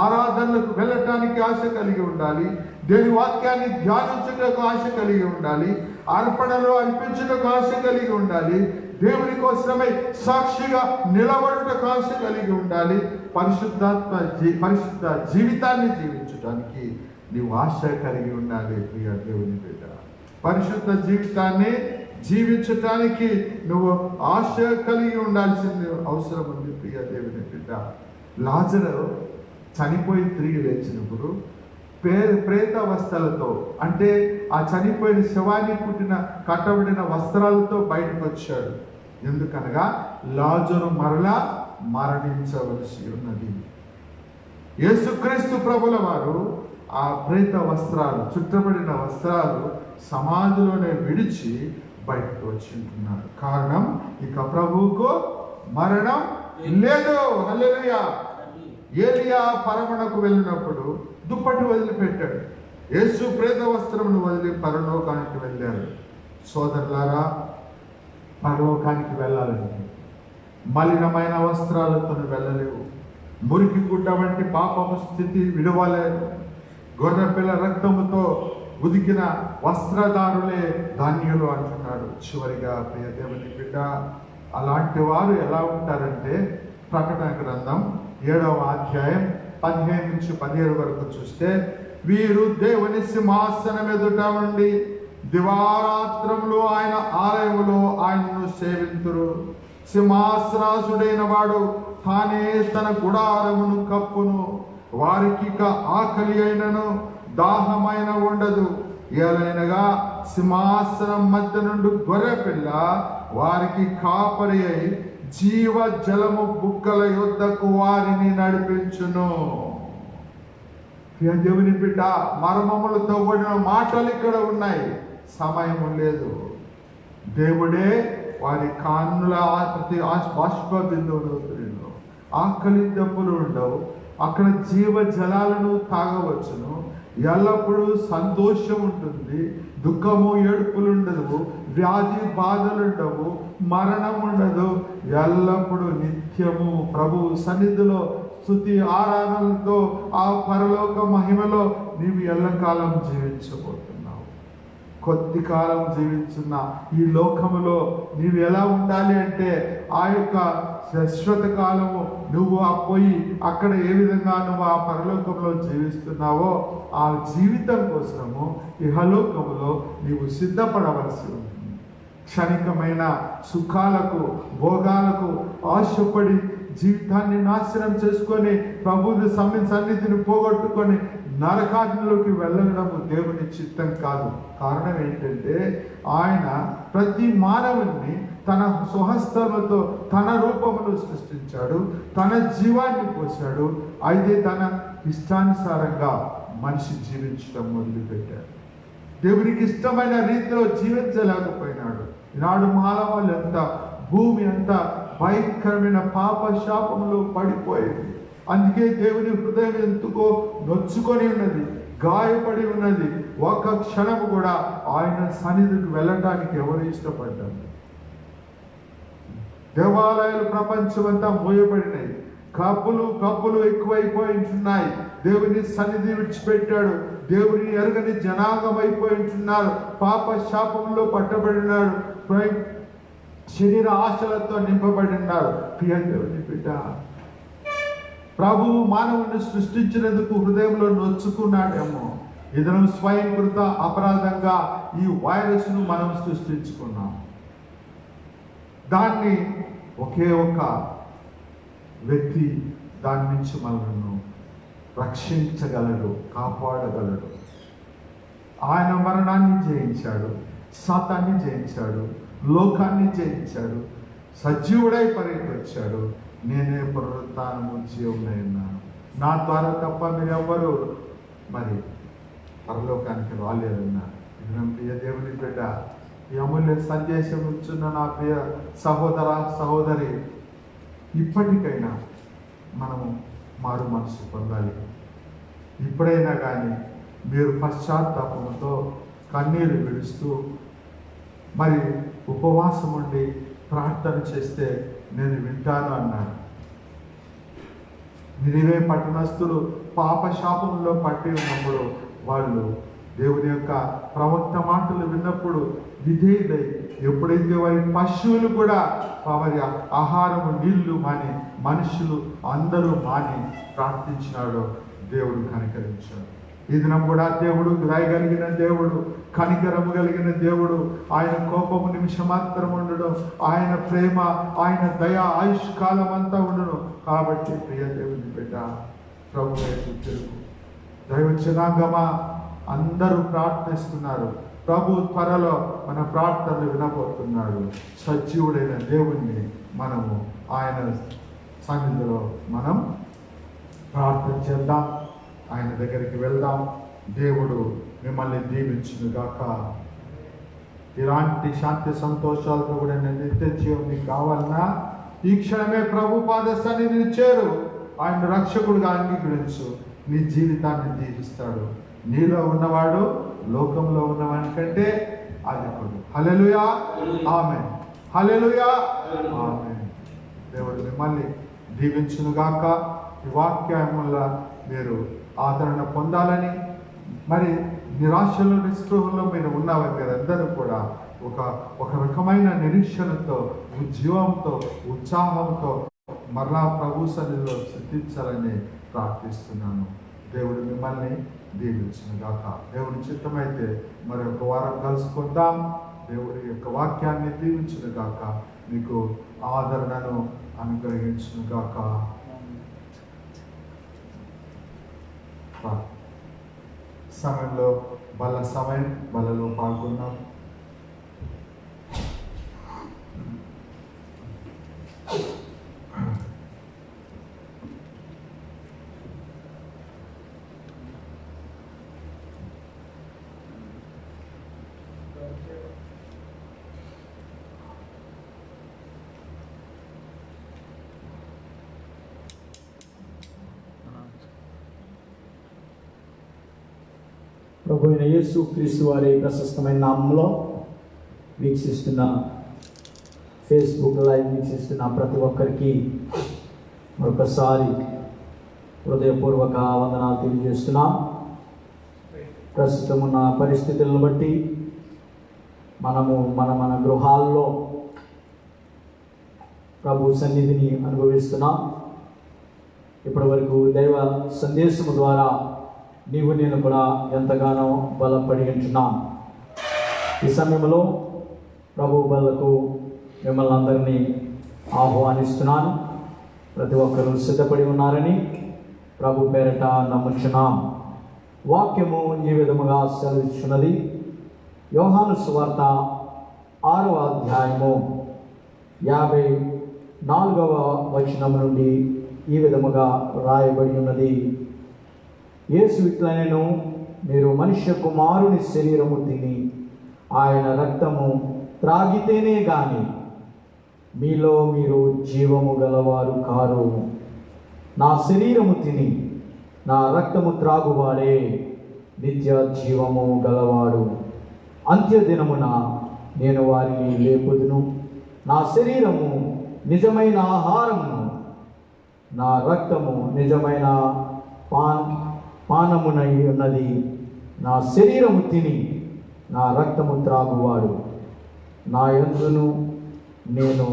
ఆరాధనలకు వెళ్ళటానికి ఆశ కలిగి ఉండాలి, దేని వాక్యాన్ని ధ్యానించుటకు ఆశ కలిగి ఉండాలి, అర్పణలు అర్పించుటకు ఆశ కలిగి ఉండాలి. దేవుని కోసమై సాక్షిగా నిలబడుటకు ఆశ కలిగి ఉండాలి. పరిశుద్ధ జీవితాన్ని జీవించడానికి నీవు ఆశ కలిగి ఉండాలి ప్రియ దేవుని బిడ్డ. పరిశుద్ధ జీవితాన్ని జీవించటానికి నువ్వు ఆశ కలిగి ఉండాల్సిన అవసరం ఉంది ప్రియ దేవుని బిడ్డ. లాజరు చనిపోయి తిరిగి లేచినప్పుడు ప్రేత వస్త్రాలతో, అంటే ఆ చనిపోయిన శవాన్ని పుట్టిన కట్టబడిన వస్త్రాలతో బయటకు వచ్చాడు. ఎందుకనగా లాజరు మరలా మరణించవలసి ఉన్నది. యేసుక్రీస్తు ప్రభుల వారు ఆ ప్రేత వస్త్రాలు, చుట్టబడిన వస్త్రాలు సమాధిలోనే విడిచి బయటకు వచ్చి ఉంటున్నాడు. కారణం, ఇక ప్రభువుకు మరణం లేదు. హల్లెలూయా. ఏలియా పరమణకు వెళ్ళినప్పుడు దుప్పటి వదిలిపెట్టాడు. యేసు ప్రేత వస్త్రమును వదిలి పరలోకానికి వెళ్ళారు. సోదరులారా, పరలోకానికి వెళ్ళాలంటే మలినమైన వస్త్రాలతో వెళ్ళలేవు. మురికి గుడ్డ వంటి పాపము స్థితి విడవలేదు. గొర్రెపిల్ల రక్తముతో ఉదికిన వస్త్రదారులే ధాన్యులు అంటున్నాడు. చివరిగా ప్రియ దేవుని బిడ్డ, అలాంటి వారు ఎలా ఉంటారంటే ప్రకటన గ్రంథం 7వ అధ్యాయం 15 నుంచి 17 వరకు చూస్తే, వీరు దేవుని సింహాసనం ఎదుట ఉండి దివారాత్రములు ఆయన ఆలయములో ఆయనను సేవింతురు. సింహాసనాసుడైన వాడు తానే తన గుడారమును కప్పును. వారికి ఇక ఆకలి అయినను దాహమైన ఉండదు. ఏలైనగా సింహాసనం మధ్య నుండి గొర్రెపిల్ల వారికి కాపరి అయి జీవ జలము బుక్కల యొద్దకు వారిని నడిపించును. దేవుని బిడ్డ, మర్మములతో కూడిన మాటలు ఇక్కడ ఉన్నాయి, సమయం లేదు. దేవుడే వారి కాన్నుల ప్రతి బాష్ప బిందువులు, ఆకలి దప్పులు ఉండవు. అక్కడ జీవ జలాలను తాగవచ్చును. ఎల్లప్పుడూ సంతోషం ఉంటుంది. దుఃఖము ఏడుపులు ఉండదు. వ్యాధి బాధలు ఉండవు. మరణం ఉండదు. ఎల్లప్పుడూ నిత్యము ప్రభు సన్నిధిలో స్తుతి ఆరాధనలతో ఆ పరలోక మహిమలో నీవు ఎల్లకాలం జీవించబోతున్నావు. కొద్ది కాలం జీవించున్న ఈ లోకములో నీవు ఎలా ఉండాలి అంటే, ఆ యొక్క శాశ్వత కాలము నువ్వు పోయి అక్కడ ఏ విధంగా నువ్వు ఆ పరలోకంలో జీవిస్తున్నావో ఆ జీవితం కోసము ఇహలోకములో నీవు సిద్ధపడవలసి ఉంటుంది. క్షణికమైన సుఖాలకు, భోగాలకు ఆశపడి జీవితాన్ని నాశనం చేసుకొని ప్రభువు సన్నిధిని పోగొట్టుకొని నరకాగ్నిలోకి వెళ్ళడము దేవుని చిత్తం కాదు. కారణం ఏంటంటే, ఆయన ప్రతి మానవుని తన స్వహస్తములతో తన రూపమును సృష్టించాడు, తన జీవాన్ని పోశాడు. అయితే తన ఇష్టానుసారంగా మనిషి జీవించడం మొదలుపెట్టాడు. దేవునికి ఇష్టమైన రీతిలో జీవించలేకపోయినాడు. ఈనాడు మానవాళ్ళు ఎంత, భూమి అంతా భయంకరమైన పాప శాపములో పడిపోయింది. అందుకే దేవుని హృదయం ఎందుకో నొచ్చుకొని ఉన్నది, గాయపడి ఉన్నది. ఒక క్షణము కూడా ఆయన సన్నిధికి వెళ్ళడానికి ఎవరు ఇష్టపడ్డారు? దేవాలయాలు ప్రపంచమంతా మూయబడినాయి. కప్పులు ఎక్కువైపోయి ఉంటున్నాయి. దేవుని సన్నిధి విడిచిపెట్టాడు. దేవుని ఎరగని జనాంగం అయిపోయి ఉంటున్నారు. పాప శాపంలో పట్టబడినాడు. శరీర ఆశలతో నింపబడి ఉన్నారు. ప్రియ దేవుని బిడ్డ, ప్రభువు మానవుని సృష్టించినందుకు హృదయంలో నొచ్చుకున్నాడేమో. ఇదను స్వయంకృత అపరాధంగా ఈ వైరస్ను మనం సృష్టించుకున్నాం. దాన్ని ఒకే ఒక వ్యక్తి దాని నుంచి మనల్ని రక్షించగలడు, కాపాడగలడు. ఆయన మరణాన్ని జయించాడు, శాతాన్ని జయించాడు, లోకాన్ని జయించాడు, సజీవుడై పరిగెత్తాడు. నేనే పునరుత్థానము జీవమునై ఉన్నాను. నా ద్వారా తప్ప మీరు ఎవ్వరు మరి పరలోకానికి రాలేదన్నారు. ప్రియ దేవుని బిడ్డ, ఈ అమూల్య సందేశం ఇచ్చున్న నా ప్రియ సహోదర సహోదరి, ఇప్పటికైనా మనము మారు మనసు పొందాలి. ఇప్పుడైనా కానీ మీరు పశ్చాత్తాపంతో కన్నీరు విడుస్తూ మరి ఉపవాసం ఉండి ప్రార్థన చేస్తే నేను వింటాను అన్నాడు. నినివే పట్టణస్థులు పాప శాపంలో పట్టి ఉన్నప్పుడు వాళ్ళు దేవుని యొక్క ప్రవక్త మాటలు విన్నప్పుడు విధేయుడై, ఎప్పుడైతే వారి పశువులు కూడా వారి ఆహారము నీళ్లు మాని, మనుషులు అందరూ మాని ప్రార్థించినాడో దేవుడు కనికరించాడు. ఈ దినం కూడా దేవుడు దయగలిగిన దేవుడు, కనికరము కలిగిన దేవుడు. ఆయన కోపము నిమిషమాత్రం ఉండడం, ఆయన ప్రేమ, ఆయన దయ ఆయుష్కాలం అంతా ఉండడం. కాబట్టి ప్రియ దేవుని బిడ్డ, ప్రభు వైపు తిరుగు. దైవ జనాంగమా, అందరూ ప్రార్థిస్తున్నారు. ప్రభు త్వరలో మన ప్రార్థనలు వినబోతున్నాడు. సజీవుడైన దేవుణ్ణి మనము ఆయన సన్నిధిలో మనం ప్రార్థన చేద్దాం, ఆయన దగ్గరికి వెళ్దాం. దేవుడు మిమ్మల్ని దీవించును గాక. ఇలాంటి శాంతి సంతోషాలతో కూడా నిత్య జీవం మీకు కావాలన్నా ఈ క్షణమే ప్రభు పాద సన్నిధిని చేరు. ఆయన రక్షకుడుగా అంగీకరించు. నీ జీవితాన్ని దీవిస్తాడు. నీలో ఉన్నవాడు లోకంలో ఉన్నవాడి కంటే అధికుడు. హల్లెలూయా, ఆమేన్. హల్లెలూయా, ఆమేన్. దేవుడు మిమ్మల్ని దీవించును గాక. ఈ వాక్యముల మీరు ఆదరణ పొందాలని, మరి నిరాశలో నిస్పృహలో మీరు ఉన్నవారు మీరందరూ కూడా ఒక రకమైన నిరీక్షణతో, ఉజ్జీవంతో, ఉత్సాహంతో మరలా ప్రభు సన్నిధిలో సిద్ధించాలని ప్రార్థిస్తున్నాను. దేవుడు మిమ్మల్ని దీవించును గాక. దేవుడి చిత్తమైతే మరి ఒక వారం కలుసుకుందాం. దేవుడి యొక్క వాక్యాన్ని దీవించును గాక. మీకు ఆదరణను అనుగ్రహించును గాక. సమయంలో బలలో పాల్గొన్నాం. ప్రభు అయిన యేసు క్రీస్తు వారి ప్రశస్తమైన నామంలో వీక్షిస్తున్న, ఫేస్బుక్ లైవ్ వీక్షిస్తున్న ప్రతి ఒక్కరికి మరొకసారి హృదయపూర్వక వందనాలు తెలియజేస్తున్నాం. ప్రస్తుతం ఉన్న పరిస్థితులను బట్టి మనము మన గృహాల్లో ప్రభు సన్నిధిని అనుభవిస్తున్నాం. ఇప్పటి వరకు దైవ సందేశము ద్వారా నీవు నేను కూడా ఎంతగానో బలపడి ఉంటున్నాం. ఈ సమయంలో ప్రభు బలకు మిమ్మల్ని అందరినీ ఆహ్వానిస్తున్నాను. ప్రతి ఒక్కరూ సిద్ధపడి ఉన్నారని ప్రభు పేరట నమ్ముచున్నాం. వాక్యము ఈ విధముగా సెలవిస్తున్నది. యోహాను సువార్త 6వ అధ్యాయము 54వ వచనం నుండి ఈ విధముగా రాయబడి ఉన్నది. యేసు ఇట్లనెను, మీరు మనుష్య కుమారుని శరీరము తిని ఆయన రక్తము త్రాగితేనే గాని మీలో మీరు జీవము గలవారు కారు. నా శరీరము తిని నా రక్తము త్రాగువాడే నిత్య జీవము గలవాడు. అంత్యదినమున నేను వారిని లేపుదును. నా శరీరము నిజమైన ఆహారమును, నా రక్తము నిజమైన పానమునై ఉన్నది. నా శరీరము తిని నా రక్తము త్రాగువాడు నా యందును, నేను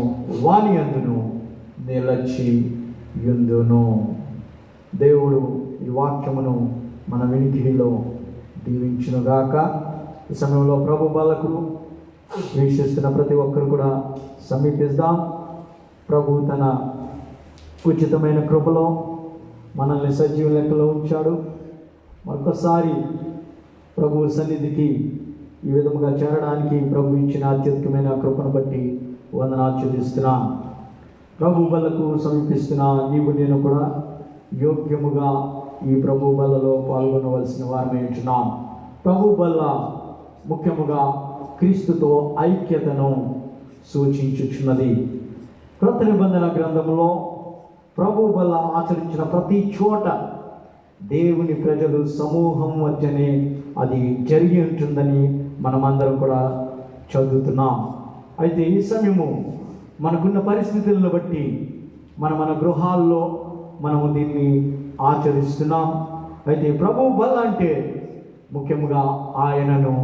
వాని యందును నిలచి యుందును. దేవుడు ఈ వాక్యమును మన వినికిడిలో దీవించునుగాక. ఈ సమయంలో ప్రభు బలకు వీక్షిస్తున్న ప్రతి ఒక్కరు కూడా సమీపిస్తాం. ప్రభు తన ఉచితమైన కృపలో మనల్ని సజీవ లెక్కలో ఉంచాడు. మరొకసారి ప్రభు సన్నిధికి ఈ విధముగా చేరడానికి ప్రభు ఇచ్చిన అత్యుత్తమైన కృపను బట్టి వందనాలు చెల్లిస్తున్నాం. ప్రభు బలకు సమీపిస్తున్న నీవు నేను కూడా యోగ్యముగా ఈ ప్రభు బలలో పాల్గొనవలసిన వారమే ఉంటున్నాం. ప్రభు బల్ల ముఖ్యముగా క్రీస్తుతో ఐక్యతను సూచించుచున్నది. క్రొత్త నిబంధన గ్రంథంలో ప్రభు బల్ల ఆచరించిన ప్రతి చోట దేవుని ప్రజలు సమూహం మధ్యనే అది జరిగి ఉంటుందని మనమందరం కూడా చదువుతున్నాం. అయితే ఈ సమయము మనకున్న పరిస్థితులను బట్టి మన గృహాల్లో మనము దీన్ని ఆచరిస్తున్నాం. అయితే ప్రభు బల్ల అంటే ముఖ్యంగా ఆయనను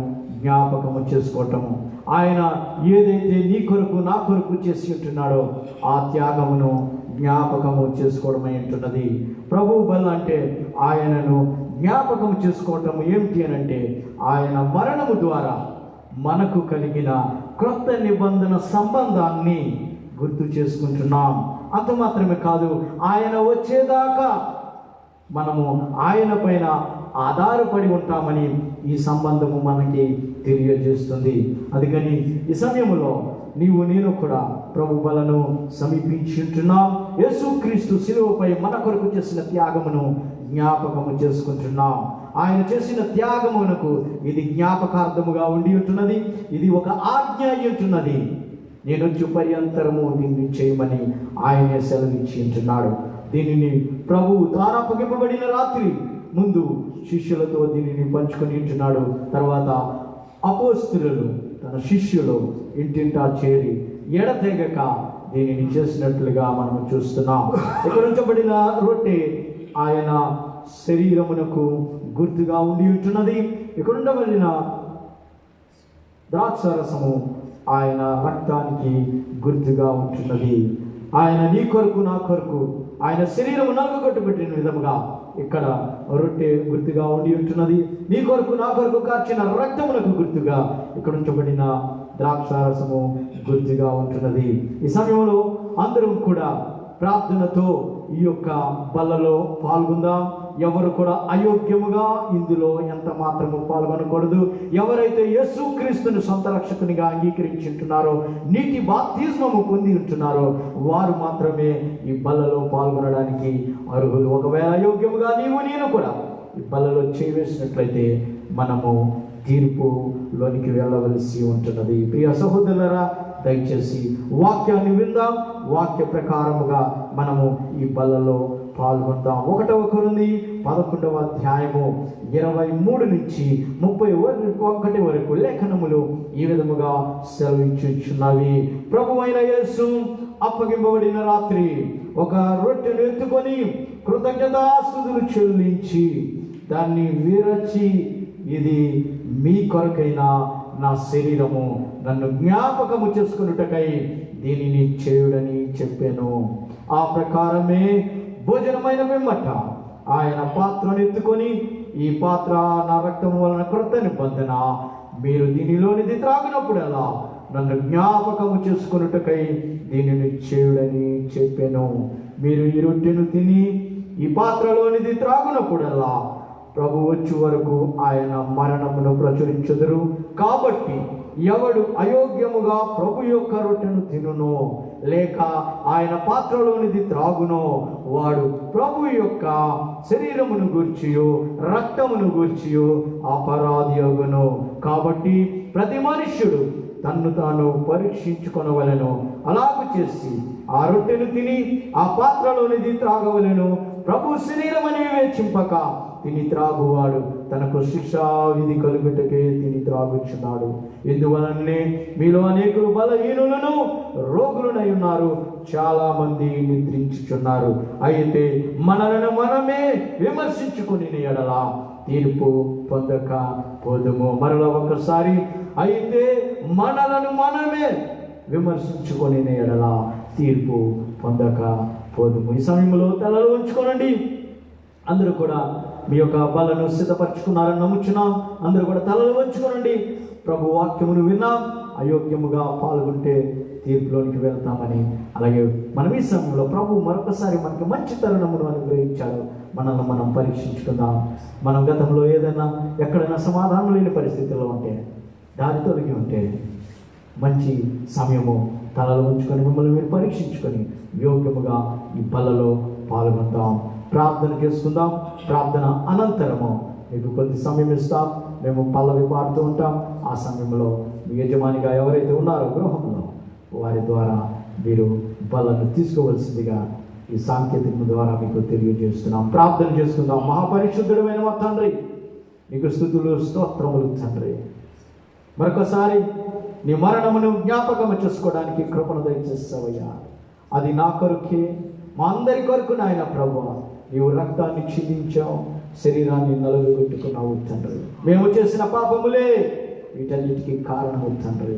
జ్ఞాపకము చేసుకోవటము. ఆయన ఏదైతే నీ కొరకు నా కొరకు చేసి ఉంటున్నాడో ఆ త్యాగమును జ్ఞాపకము చేసుకోవడమై ఉంటున్నది. ప్రభు బల అంటే ఆయనను జ్ఞాపకం చేసుకోవటం ఏమిటి అని అంటే ఆయన మరణము ద్వారా మనకు కలిగిన క్రొత్త నిబంధన సంబంధాన్ని గుర్తు చేసుకుంటున్నాం. అంత మాత్రమే కాదు, ఆయన వచ్చేదాకా మనము ఆయన పైన ఆధారపడి ఉంటామని ఈ సంబంధము మనకి తెలియజేస్తుంది. అందుకని ఈ సమయంలో నీవు నేను కూడా ప్రభు బలను సమీపించుంటున్నాం. యేసుక్రీస్తు శిలువపై మన కొరకు చేసిన త్యాగమును జ్ఞాపకము చేసుకుంటున్నాం. ఆయన చేసిన త్యాగమునకు ఇది జ్ఞాపకార్థముగా ఉండి ఉంటున్నది. ఇది ఒక ఆజ్ఞ అయి ఉంటున్నది. నేను వచ్చి పర్యంతరము దీన్ని చేయమని ఆయనే సెలవిచ్చి ఉంటున్నాడు. దీనిని ప్రభువు తాను అప్పగింపబడిన రాత్రి ముందు శిష్యులతో దీనిని పంచుకొని ఉంటున్నాడు. తర్వాత అపోస్తలులు తన శిష్యులు ఇంటింటా చేరి ఎడతెగక దీనిని చేసినట్లుగా మనం చూస్తున్నాం. ఇక్కడ ఉంచబడిన రొట్టె ఆయన శరీరమునకు గుర్తుగా ఉండి ఉంటున్నది. ఇక్కడ ఉండబడిన ద్రాక్షారసము ఆయన రక్తానికి గుర్తుగా ఉంటున్నది. ఆయన నీ కొరకు నా కొరకు ఆయన శరీరము నలుగొట్టుబెట్టిన విధముగా ఇక్కడ రొట్టె గుర్తుగా ఉండి ఉంటున్నది. నీ కొరకు నా కొరకు కార్చిన రక్తమునకు గుర్తుగా ఇక్కడ ఉంచబడిన ద్రాక్షారసము గుర్తుగా ఉంటున్నది. ఈ సమయంలో అందరం కూడా ప్రార్థనతో ఈ యొక్క బల్లలో పాల్గొందాం. ఎవరు కూడా అయోగ్యముగా ఇందులో ఎంత మాత్రము పాల్గొనకూడదు. ఎవరైతే యేసుక్రీస్తుని సొంత రక్షకునిగా అంగీకరించి ఉంటున్నారో, నీటి బాప్తిస్మము పొంది ఉంటున్నారో వారు మాత్రమే ఈ బల్లలో పాల్గొనడానికి అర్హులు. ఒకవేళ అయోగ్యముగా నీవు నేను కూడా ఈ బల్లలో చేయవేసినట్లయితే మనము తీర్పులోనికి వెళ్ళవలసి ఉంటున్నది. ప్రియ సహోదరులారా, దయచేసి వాక్యాన్ని విందాం. వాక్య ప్రకారముగా మనము ఈ బల్లలో పాల్గొందాం. 1వ కొరింథీ 11వ అధ్యాయము 23 నుంచి 31 వరకు లేఖనములు ఈ విధముగా సెలవిచ్చుచున్నవి. ప్రభువైన యేసు అప్పగింపబడిన రాత్రి ఒక రొట్టెను ఎత్తుకొని కృతజ్ఞతాస్తుతులు చెల్లించి దాన్ని విరచి, ఇది మీ కొరకైన నా శరీరము, నన్ను జ్ఞాపకము చేసుకున్నటకై దీనిని చేయుడని చెప్పాను. ఆ ప్రకారమే భోజనమైన వెమ్మట ఆయన పాత్రను ఎత్తుకొని, ఈ పాత్ర నా రక్తము వలన క్రొత్త నిబంధన, మీరు దీనిలోనిది త్రాగినప్పుడల్లా నన్ను జ్ఞాపకము చేసుకున్నటకై దీనిని చేయుడని చెప్పాను. మీరు ఈ రొట్టెను తిని ఈ పాత్రలోనిది త్రాగునప్పుడల్లా ప్రభు వచ్చే వరకు ఆయన మరణమును ప్రచురించుదురు. కాబట్టి ఎవడు అయోగ్యముగా ప్రభు యొక్క రొట్టెను తినునో లేక ఆయన పాత్రలోనిది త్రాగునో వాడు ప్రభు యొక్క శరీరమును గూర్చియో రక్తమును గూర్చియో అపరాధి అగును. కాబట్టి ప్రతి మనుష్యుడు తన్ను తాను పరీక్షించుకొనవలెను. అలాగూ చేసి ఆ రొట్టెను తిని ఆ పాత్రలోనిది త్రాగవలెను. ప్రభు శరీరమని వివేచింపక తిని త్రాగువాడు తనకు శిక్షా విధి కలుగుటకే తిని త్రాగుచున్నాడు. ఇందువలనే మీలో అనేకులు బలహీనులను రోగులనై ఉన్నారు, చాలా మంది నిద్రించుచున్నారు. అయితే మనలను మనమే విమర్శించుకుని ఎడల తీర్పు పొందక పోదుము. మరలా ఒకసారి, అయితే మనలను మనమే విమర్శించుకొని ఎడల తీర్పు పొందక పోదుము. ఈ సమయంలో తలలు ఉంచుకోనండి. అందరూ కూడా మీ యొక్క బలను సిద్ధపరచుకున్నారని నమ్ముచున్నాం. అందరూ కూడా తలలు వంచుకోనండి. ప్రభు వాక్యమును విన్నాం. అయోగ్యముగా పాల్గొంటే తీర్పులోనికి వెళ్తామని, అలాగే మనం ఈ సమయంలో ప్రభు మరొకసారి మనకి మంచి తరుణమును అనుగ్రహించాడు. మనల్ని మనం పరీక్షించుకుందాం. మనం గతంలో ఏదైనా ఎక్కడైనా సమాధానం లేని పరిస్థితుల్లో ఉంటే, దారి తొలగి ఉంటే మంచి సమయము తలలు ఉంచుకొని మిమ్మల్ని మీరు పరీక్షించుకొని యోగ్యముగా ఈ బలలో పాల్గొందాం. ప్రార్థన చేసుకుందాం. ప్రార్థన అనంతరము మీకు కొద్ది సమయం ఇస్తాం. మేము పల్లవి పాడుతూ ఉంటాం. ఆ సమయంలో మీ యజమానిగా ఎవరైతే ఉన్నారో గృహంలో వారి ద్వారా మీరు బలను తీసుకోవలసిందిగా ఈ సాంకేతికం ద్వారా మీకు తెలియజేస్తున్నాం. ప్రార్థన చేసుకుందాం. మహాపరిశుద్ధుడమైన మా తండ్రి, నీకు స్తుతులు స్తోత్రములు తండ్రి. మరొకసారి నీ మరణమును జ్ఞాపకము చేసుకోవడానికి కృపను దయచేస్తావయ్యా. అది నా కొరకే, మా అందరి కొరకు నాయన ప్రభువా. నీవు రక్తాన్ని చిందించావు, శరీరాన్ని నలుగుగొట్టుకున్నావు తండ్రి. మేము చేసిన పాపములే వీటన్నిటికీ కారణము తండ్రి.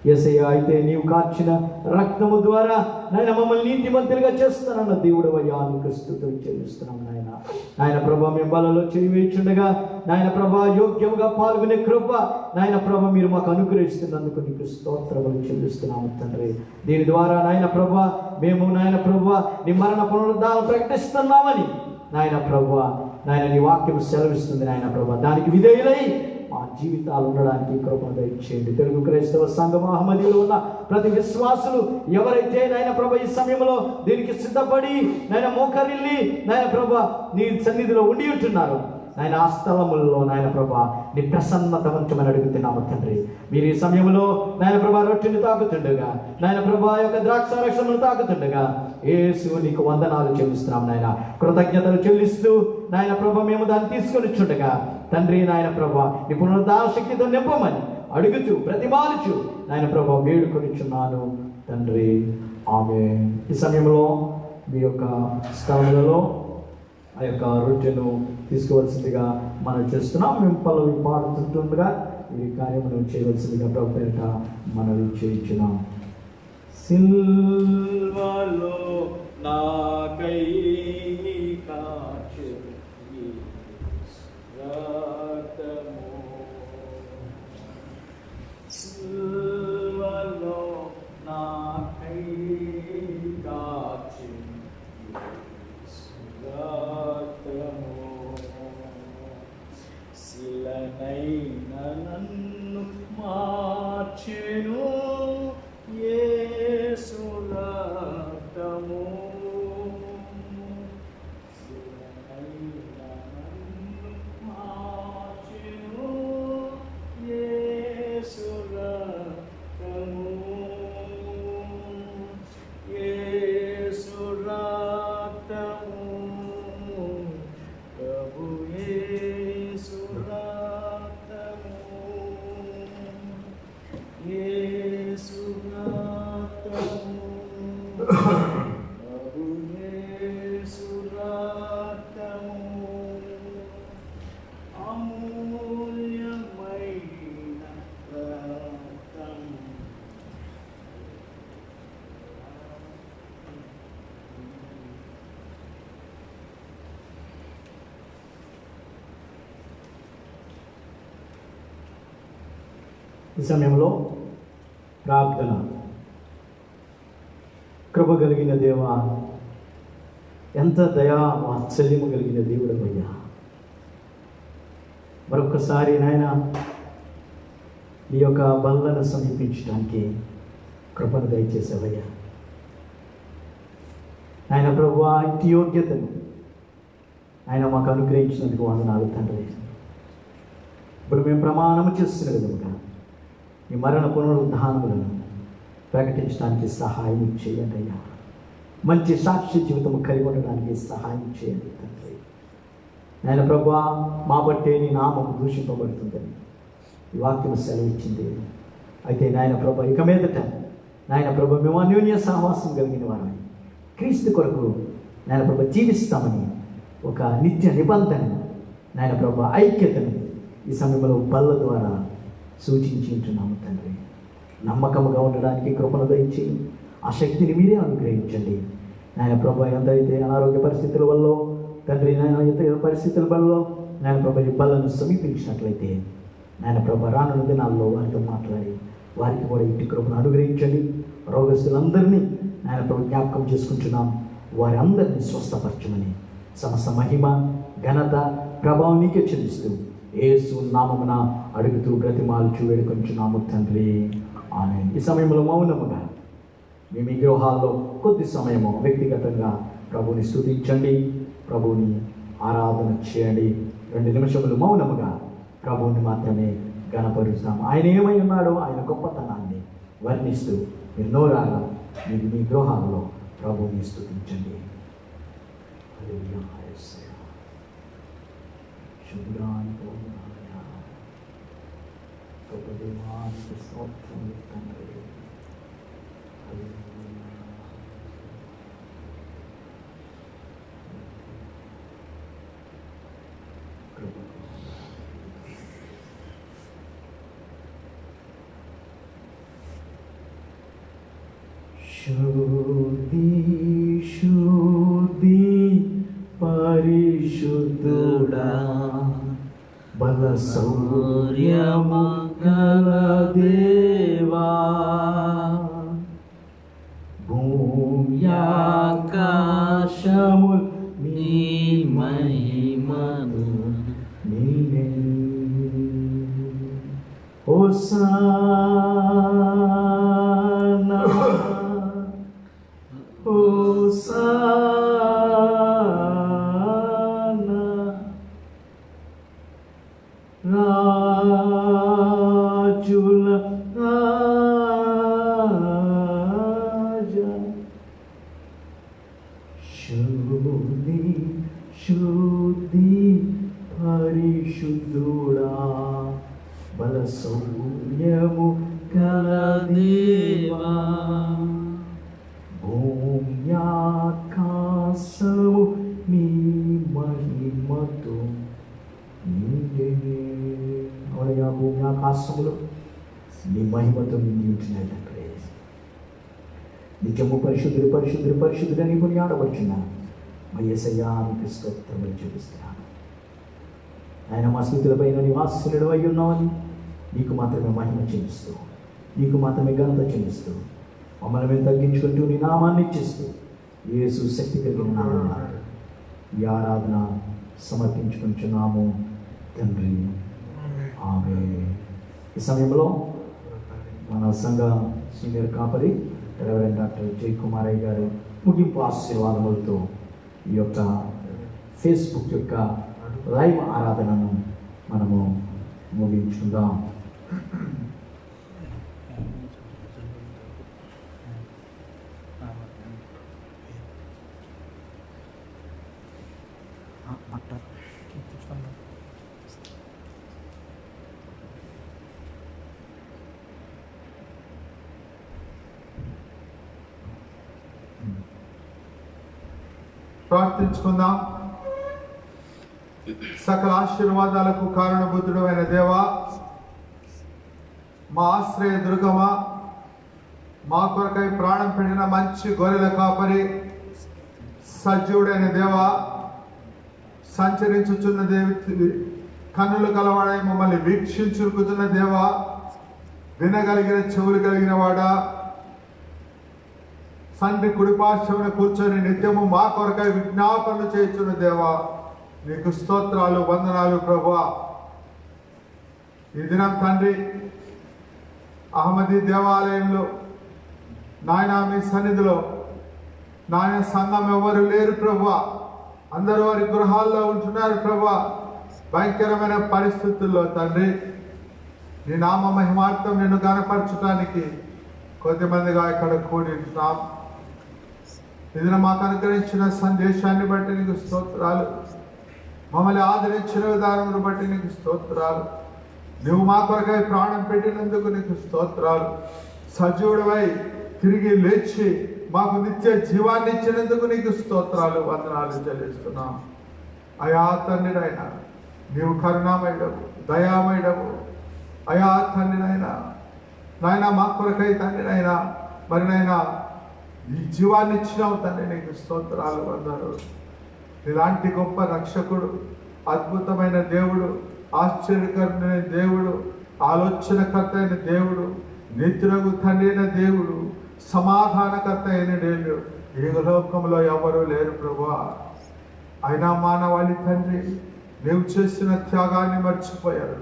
యేసయ్య, అయితే నీవు కార్చిన రక్తము ద్వారా నాయన మమ్మల్ని నీతిమంతులుగా చేస్తానన్న దేవుడు అయ్యా, నీకు స్తుతులు చెల్లిస్తున్నాం నాయన. నాయన ప్రభా, మేము బలలో చేయి వేయుచుండగా నాయన ప్రభా యోగ్యముగా పాల్గొనే కృప నాయన ప్రభా మీరు మాకు అనుగ్రహిస్తున్నందుకు నీకు స్తోత్రములు చెల్లిస్తున్నాము తండ్రి. దీని ద్వారా నాయన ప్రభా మేము నాయన ప్రభా నీ మరణ పునరుద్ధానం ప్రకటిస్తున్నామని నాయన ప్రభా నాయన నీ వాక్యం సెలవిస్తుంది నాయన ప్రభా. దానికి విధేయులై మా జీవితాలు ఉండడానికి కృపను దయచేయండి. తెలుగు క్రైస్తవ సంఘం అహ్మదీలో ఉన్న ప్రతి విశ్వాసులు ఎవరైతే నాయన ప్రభా ఈ సమయంలో దీనికి సిద్ధపడి నాయన మోకరిల్లి నాయన ప్రభా నీ సన్నిధిలో ఉండి ఉంటున్నారు నాయన, ఆ స్థలములలో నాయన ప్రభా నీ ప్రసన్నత ఉంచమని అడుగుతున్నాము తండ్రి. మీరు ఈ సమయంలో నాయన ప్రభా రొట్టెని తాకుతుండగా నాయన ప్రభా యొక్క ద్రాక్ష రక్షమును తాకుతుండగా యేసు నీకు వందనాలు చెల్లిస్తున్నాం నాయన. కృతజ్ఞతలు చెల్లిస్తూ నాయన ప్రభా మేము దాన్ని తీసుకొని చుండగా తండ్రి నాయన ప్రభా నీ పునరుద్ధార శక్తితో నింపమని అడుగుతూ ప్రతిమాలుచు నాయన ప్రభా వేడుకొనిచున్నాను తండ్రి. ఆమేన్. ఈ సమయంలో మీ యొక్క స్థలములలో ఆ యొక్క రొట్టెను తీసుకోవాల్సిందిగా మనం చేస్తున్నాం. మేము పల్లవి పాడుతుండగా ఈ కార్యమును చేయవలసిందిగా ప్రభు పేరిట మనవి చేయించున్నాం. సిల్వలో నాకై కాచె రక్తము, సిల్వలో నాకై కాచె రక్తము, శిలనైన నన్ను మార్చెను యేసు రక్తము, శిలనైన నన్ను మార్చెను యేసు రక్తము, యేసు రక్తము, ప్రభు యేసు రక్తము, యేసు రక్తము, ప్రభు యేసు రక్తము, అమూల్యమైన రక్తము. ఈ సమయంలో ప్రార్థన. కృప కలిగిన దేవ, ఎంత దయా వాత్సల్యము కలిగిన దేవుడు అయ్యా, మరొకసారి నాయన నీ యొక్క బల్లను సమీపించడానికి కృపను దయచేసావయ్యా. ఆయన ప్రభు ఇంటి యోగ్యతను ఆయన మాకు అనుగ్రహించినందుకు వందనాలు తండ్రి. ఇప్పుడు మేము ప్రమాణము చేస్తున్న విధముగా ఈ మరణ పునరుద్ధానములను ప్రకటించడానికి సహాయం చేయండి అయ్యా. మంచి సాక్షి జీవితం కలిగి ఉండడానికి సహాయం చేయండి తండ్రి. నాయన ప్రభువా, మా బట్టే నీ నామం దూషింపబడుతుందని ఈ వాక్యం సెలవిచ్చింది. అయితే నాయన ప్రభు ఇక మీదట నాయన ప్రభు మేము అన్యోన్య సహవాసం కలిగిన వారని, క్రీస్తు కొరకు నాయన ప్రభు జీవిస్తామని ఒక నిత్య నిబంధన నాయన ప్రభు ఐక్యతను ఈ సమయంలో బల్ల ద్వారా సూచించి ఉంటున్నాము తండ్రి. నమ్మకముగా ఉండడానికి కృపను దయచి ఆ శక్తిని మీరే అనుగ్రహించండి నాయన ప్రభు. ఎంతైతే అనారోగ్య పరిస్థితుల వల్ల తండ్రి నాయన ఇతర పరిస్థితుల వల్ల నాయన ప్రభు ఈ బలను సమీపించినట్లయితే నాయన ప్రభు రానున్న దినాల్లో వారితో మాట్లాడి వారికి కూడా ఇంటి కృపను అనుగ్రహించండి. రోగస్తులందరినీ నాయన ప్రభు జ్ఞాపకం చేసుకుంటున్నాం. వారి అందరినీ స్వస్థపరచమని సమస్త మహిమ ఘనత ప్రభావం నీకే చెల్లిస్తూ యేసు నామమున అడుగుతూ బ్రతిమాలుచు వేడుకొంచున్నాము తండ్రి. ఆమేన్. ఈ సమయంలో మౌనముగా మీ మీ గృహాల్లో కొద్ది సమయము వ్యక్తిగతంగా ప్రభుని స్తుతించండి, ప్రభుని ఆరాధన చేయండి. 2 నిమిషములు మౌనముగా ప్రభువుని మాత్రమే గణపరుస్తాం. ఆయన ఏమై ఉన్నాడో ఆయన గొప్పతనాన్ని వర్ణిస్తూ మీరు నోరాగా మీరు మీ గృహాల్లో ప్రభుని స్తుతించండి. హల్లెలూయా. శుభ్రానికి వందనాలయ్యా. గొప్ప దేవానికి స్తోత్రములు తండ్రి. హల్లెలూయా. శుద్ధి శుద్ధి పరిశుద్ధుడా బల శౌర్యమంగళ దేవా భూమ్యాకాశముల్ నీ మహిమను నీవే హోసానా హోసానా రాజుల రాజా శుద్ధి శుద్ధి పరిశుద్ధుడా బల శౌర్యము కల దేవా భూమ్యాకాశము నీ మహిమతో అవయా భూమి ఆకాశములు నీ మహిమతో నిండి ఉంటున్నాయి తండ్రి. నిత్యము పరిశుద్ధుడు పరిశుద్ధుడు పరిశుద్ధుడు అని కొని ఆడవచ్చున్నా మా యేసయ్యానికి స్తోత్రములు చూపిస్తున్నాను. ఆయన మా స్థితులపైన నివాసులుడు అయి ఉన్నామని నీకు మాత్రమే మహిమ చెల్లిస్తూ, నీకు మాత్రమే ఘనత చెల్లిస్తూ, మమ్మల్ని మేము తగ్గించుకుంటూ నీ నామాన్ని ఇచ్చిస్తూ యేసు శక్తి కలిగిన నామమున ఈ ఆరాధన సమర్పించుకుంటున్నాము తండ్రి. ఆమేన్. ఈ సమయంలో మన సంఘ సీనియర్ కాపరి రెవరెండ్ డాక్టర్ జై కుమారయ్య గారు ముగింపు ఆశీర్వాదములతో ఈ యొక్క ఫేస్బుక్ యొక్క లైవ్ ఆరాధనను మనము ముగించుకుందాం. ప్రార్థించుకుందాం. సకల ఆశీర్వాదాలకు కారణభూతుడు అయిన దేవా, మా ఆశ్రయ దుర్గమా, మా కొరకై ప్రాణం పెట్టిన మంచి గొర్రెల కాపరి, సజీవుడైన దేవా, సంచరించుచున్న దేవి, కన్నులు కలవాడై మమ్మల్ని వీక్షించుకుతున్న దేవా, వినగలిగిన చెవులు కలిగిన వాడా, తండ్రి కుడిపార్శ్వమున కూర్చొని నిత్యము మా కొరకై విజ్ఞాపనలు చేయుచున్న దేవా, నీకు స్తోత్రాలు వందనాలు ప్రభువా. ఈ దినం తండ్రి అహ్మదీ దేవాలయంలో నాయన మీ సన్నిధిలో నాయన సంఘం ఎవరు లేరు ప్రభువా, అందరూ వారి గృహాల్లో ఉంటున్నారు ప్రభువా. భయంకరమైన పరిస్థితుల్లో తండ్రి నీ నామ మహిమార్థం నిన్ను గణపరచడానికి కొద్దిమందిగా ఇక్కడ కూడి ఉంటున్నాం. ఇది మాకు అనుగ్రహించిన సందేశాన్ని బట్టి నీకు స్తోత్రాలు, మమ్మల్ని ఆదరించిన విధానమును బట్టి నీకు స్తోత్రాలు, నువ్వు మా కొరకై ప్రాణం పెట్టినందుకు నీకు స్తోత్రాలు, సజీవుడివై తిరిగి లేచి మాకు నిత్య జీవాన్ని ఇచ్చినందుకు నీకు స్తోత్రాలు వందనాలు చెల్లిస్తున్నాం. అయా తండ్రినైనా నీవు కరుణామయుడవు, దయామయుడవు. అయా తండ్రినైనా నాయన మా కొరకై తండ్రినైనా మరి నైనా ఈ జీవాన్ని ఇచ్చినావు తండ్రి, నీకు స్తోత్రాలు వందనాలు. ఇలాంటి గొప్ప రక్షకుడు, అద్భుతమైన దేవుడు, ఆశ్చర్యకరమైన దేవుడు, ఆలోచనకర్త అయిన దేవుడు, నిత్యులకు తండ్రి అయిన దేవుడు, సమాధానకర్త అయిన దేవుడు ఈ లోకంలో ఎవరు లేరు ప్రభువా. అయినా మానవాళి తండ్రి నీవు చేసిన త్యాగాన్ని మర్చిపోయారు.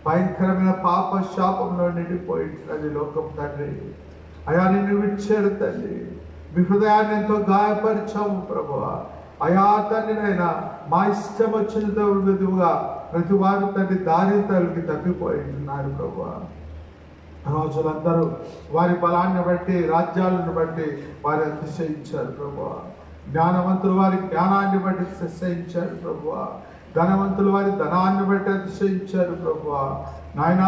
భయంకరమైన పాప శాపంలో నిండిపోయింది లోకం తండ్రి. అయా నిన్ను విడిచారు తండ్రి, మీ హృదయాన్ని ఎంతో గాయపరిచాము ప్రభువా. అయా తండ్రినైనా మా ఇష్టం వచ్చిన విధువుగా ప్రతి వారు తండ్రి దారి తల్లికి తప్పిపోయింటున్నారు ప్రభువా. రోజులందరూ వారి బలాన్ని బట్టి, రాజ్యాలను బట్టి వారి అతిశయించారు ప్రభువా. జ్ఞానవంతులు వారి జ్ఞానాన్ని బట్టి అతిశయించారు ప్రభువా. ధనవంతులు వారి ధనాన్ని బట్టి అతిశయించారు ప్రభువా. నాయన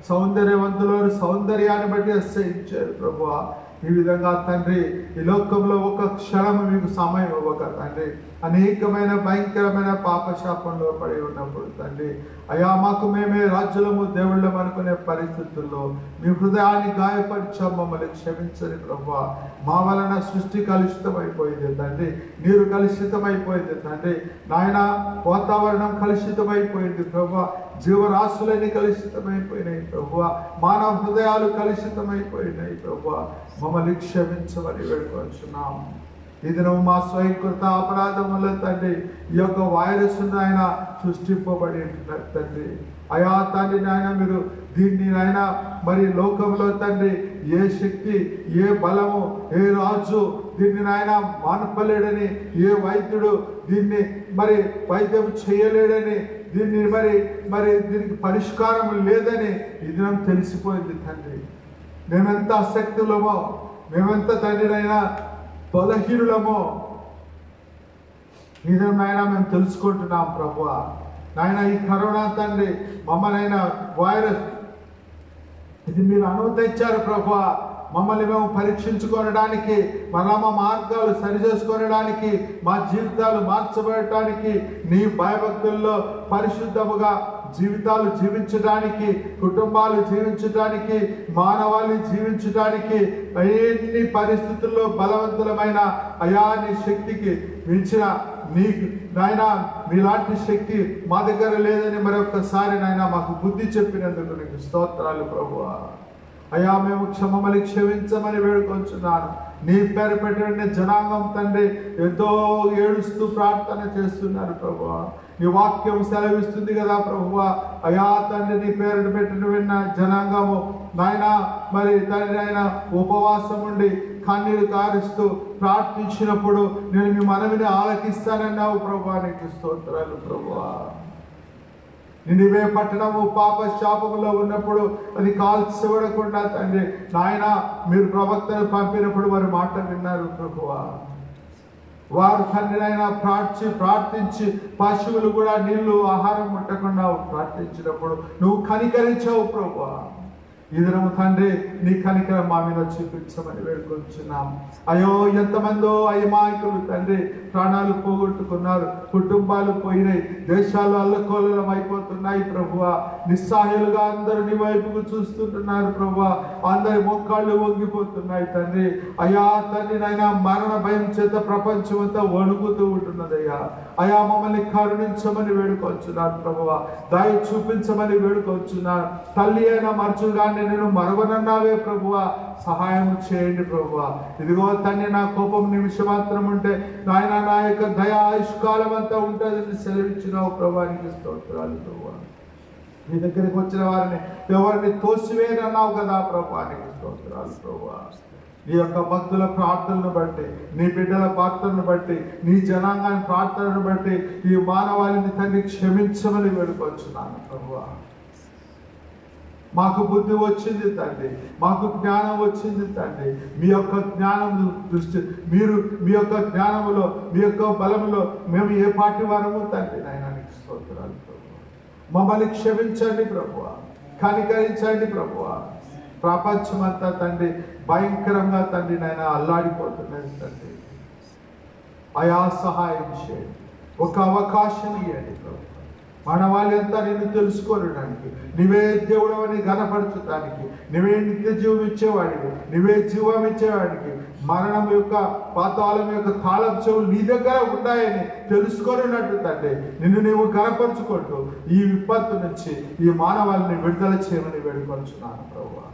సౌందర్యవంతులు వారి సౌందర్యాన్ని బట్టి అతిశయించారు ప్రభువా. ఈ విధంగా తండ్రి ఈ లోకంలో ఒక క్షణం మీకు సమయం ఇవ్వక తండ్రి అనేకమైన భయంకరమైన పాపశాపంలో పడి ఉన్నప్పుడు తండ్రి అయా మాకు మేమే రాజ్యులము దేవుళ్ళం అనుకునే పరిస్థితుల్లో మీ హృదయాన్ని గాయపరిచాం, మమ్మల్ని క్షమించని ప్రభువా. మా వలన సృష్టి కలుషితమైపోయింది తండ్రి, నీరు కలుషితమైపోయింది తండ్రి, నాయన వాతావరణం కలుషితమైపోయింది ప్రభువా, జీవరాశులన్నీ కలుషితమైపోయినాయి ప్రభువా, మానవ హృదయాలు కలుషితమైపోయినాయి ప్రభువా. మమ్మల్ని క్షమించమని వేడుకొంచున్నాం. ఈ దినం మా స్వయంకృత అపరాధం వల్ల తండ్రి ఈ యొక్క వైరస్ ఆయన సృష్టింపబడి తండ్రి. అయా తండ్రి నాయన మీరు దీన్ని నాయన మరి లోకంలో తండ్రి ఏ శక్తి, ఏ బలము, ఏ రాజు దీన్ని నాయన మానపలేడని, ఏ వైద్యుడు దీన్ని మరి వైద్యం చేయలేడని, దీన్ని మరి దీనికి పరిష్కారం లేదని ఈ దినం తెలిసిపోయింది తండ్రి. మేమెంత అశక్తులమో, మేమెంత తండ్రినైనా బలహీనులమో ఈ దినం నాయన మేము తెలుసుకుంటున్నాం ప్రభువా. నాయన ఈ కరోనా తండ్రి మమ్మల్ని వైరస్ ఇది మీరు అనుమతి తెచ్చారు ప్రభువా. మమ్మల్ని మేము పరీక్షించుకోవడానికి, మరలా మా మార్గాలు సరిచేసుకోవడానికి, మా జీవితాలు మార్చబడటానికి, నీ భయభక్తుల్లో పరిశుద్ధముగా జీవితాలు జీవించడానికి, కుటుంబాలు జీవించడానికి, మానవాళి జీవించడానికి ఎన్ని పరిస్థితుల్లో బలవంతులమైన అయా నీ శక్తికి మించిన నీకు నాయన మీలాంటి శక్తి మా దగ్గర లేదని మరొకసారి నాయన మాకు బుద్ధి చెప్పినందుకు నీకు స్తోత్రాలు ప్రభువా. అయ్యా మేము మమ్మల్ని క్షమించమని వేడుకొంచున్నాను. నీ పేరు పెట్టిన జనాంగం తండ్రి ఎంతో ఏడుస్తూ ప్రార్థన చేస్తున్నారు ప్రభువా. నీ వాక్యం సెలవిస్తుంది కదా ప్రభువా. అయా తండ్రి నీ పేరు పెట్టిన విన్న జనాంగము నాయన మరి తండ్రి ఆయన ఉపవాసం ఉండి కన్నీరు కారుస్తూ ప్రార్థించినప్పుడు నేను మీ మనవిని ఆలకిస్తానన్నావు ప్రభువా. నీకు స్తోత్రాలు ప్రభువా. నినివే పట్టణము పాప శాపములో ఉన్నప్పుడు అది కాల్చబడకుండా తండ్రి నాయన మీరు ప్రవక్తను పంపినప్పుడు వారి మాట విన్నారు ప్రభువా. వారు తండ్రి నాయన ప్రార్థించి పశువులు కూడా నీళ్లు ఆహారం ముట్టకుండా ప్రార్థించినప్పుడు నువ్వు కనికరించావు ప్రభువా. ఈ దినము తండ్రి నీ కనికరం మా మీద చూపించమని వేడుకొంచున్నాం. అయ్యో ఎంతమందో అయమాయకులు తండ్రి ప్రాణాలు పోగొట్టుకున్నారు, కుటుంబాలు పోయినాయి, దేశాలు అల్లకోలం అయిపోతున్నాయి ప్రభువా. నిస్సహాయులుగా అందరూ నీ వైపుకు చూస్తుంటున్నారు ప్రభువా. అందరి మోకాళ్ళు వంగిపోతున్నాయి తండ్రి. అయ్యా తండ్రి నాయన మరణ భయం చేత ప్రపంచం అంతా వణుకుతూ ఉంటున్నదయ్యా. అయా మమ్మల్ని కరుణించమని వేడుకొంచున్నాను ప్రభువా. దయ చూపించమని వేడుకొంచున్నాను. తల్లి అయిన మరచుగానే నేను మరవనన్నావే ప్రభువా. సహాయం చేయండి ప్రభువా. ఇదిగో తండ్రి నా కోపం నిమిషమాత్రం ఉంటే నాయన నా యొక్క దయ ఆయుష్కాలం అంతా ఉంటుందని సెలవిచ్చినావు ప్రభువా. నీకు స్తోత్రాలు ప్రభువా. నీ దగ్గరికి వచ్చిన వారిని ఎవరిని తోసివేయనన్నావు కదా ప్రభువా. నీకు స్తోత్రాలు ప్రభువా. నీ యొక్క భక్తుల ప్రార్థనను బట్టి, నీ బిడ్డల ప్రార్థనను బట్టి, నీ జనాంగాన్ని ప్రార్థనను బట్టి ఈ మానవాళిని తండ్రి క్షమించమని వేడుకొచ్చున్నాను ప్రభువా. మాకు బుద్ధి వచ్చింది తండ్రి, మాకు జ్ఞానం వచ్చింది తండ్రి. మీ యొక్క జ్ఞానం దృష్టి మీరు మీ యొక్క జ్ఞానములో మీ యొక్క బలములో మేము ఏ పాటి వారము తండ్రి నాయనానికి స్తోత్రాలు ప్రభువా. మమ్మల్ని క్షమించండి ప్రభువా, కనికరించండి ప్రభువా. ప్రపంచమంతా తండ్రి భయంకరంగా తండ్రి నాయన అల్లాడిపోతున్నది తండ్రి. అయా సహాయం చేయండి, ఒక అవకాశం ఇవ్వండి ప్రభు. మానవాళి అంతా నిన్ను తెలుసుకోవడానికి, నీవే దేవుడవని ఘనపరచడానికి, నీవే నిత్య జీవం ఇచ్చేవాడికి, నీవే జీవం ఇచ్చేవాడికి, మరణం యొక్క పాతాళం యొక్క తాళం చెవులు నీ దగ్గర ఉన్నాయని తెలుసుకొనినట్టు తండ్రి నిన్ను నీవు ఘనపరుచుకుంటూ ఈ విపత్తు నుంచి ఈ మానవాళిని విడుదల చేయమని వేడుకొంచున్నాను ప్రభువా.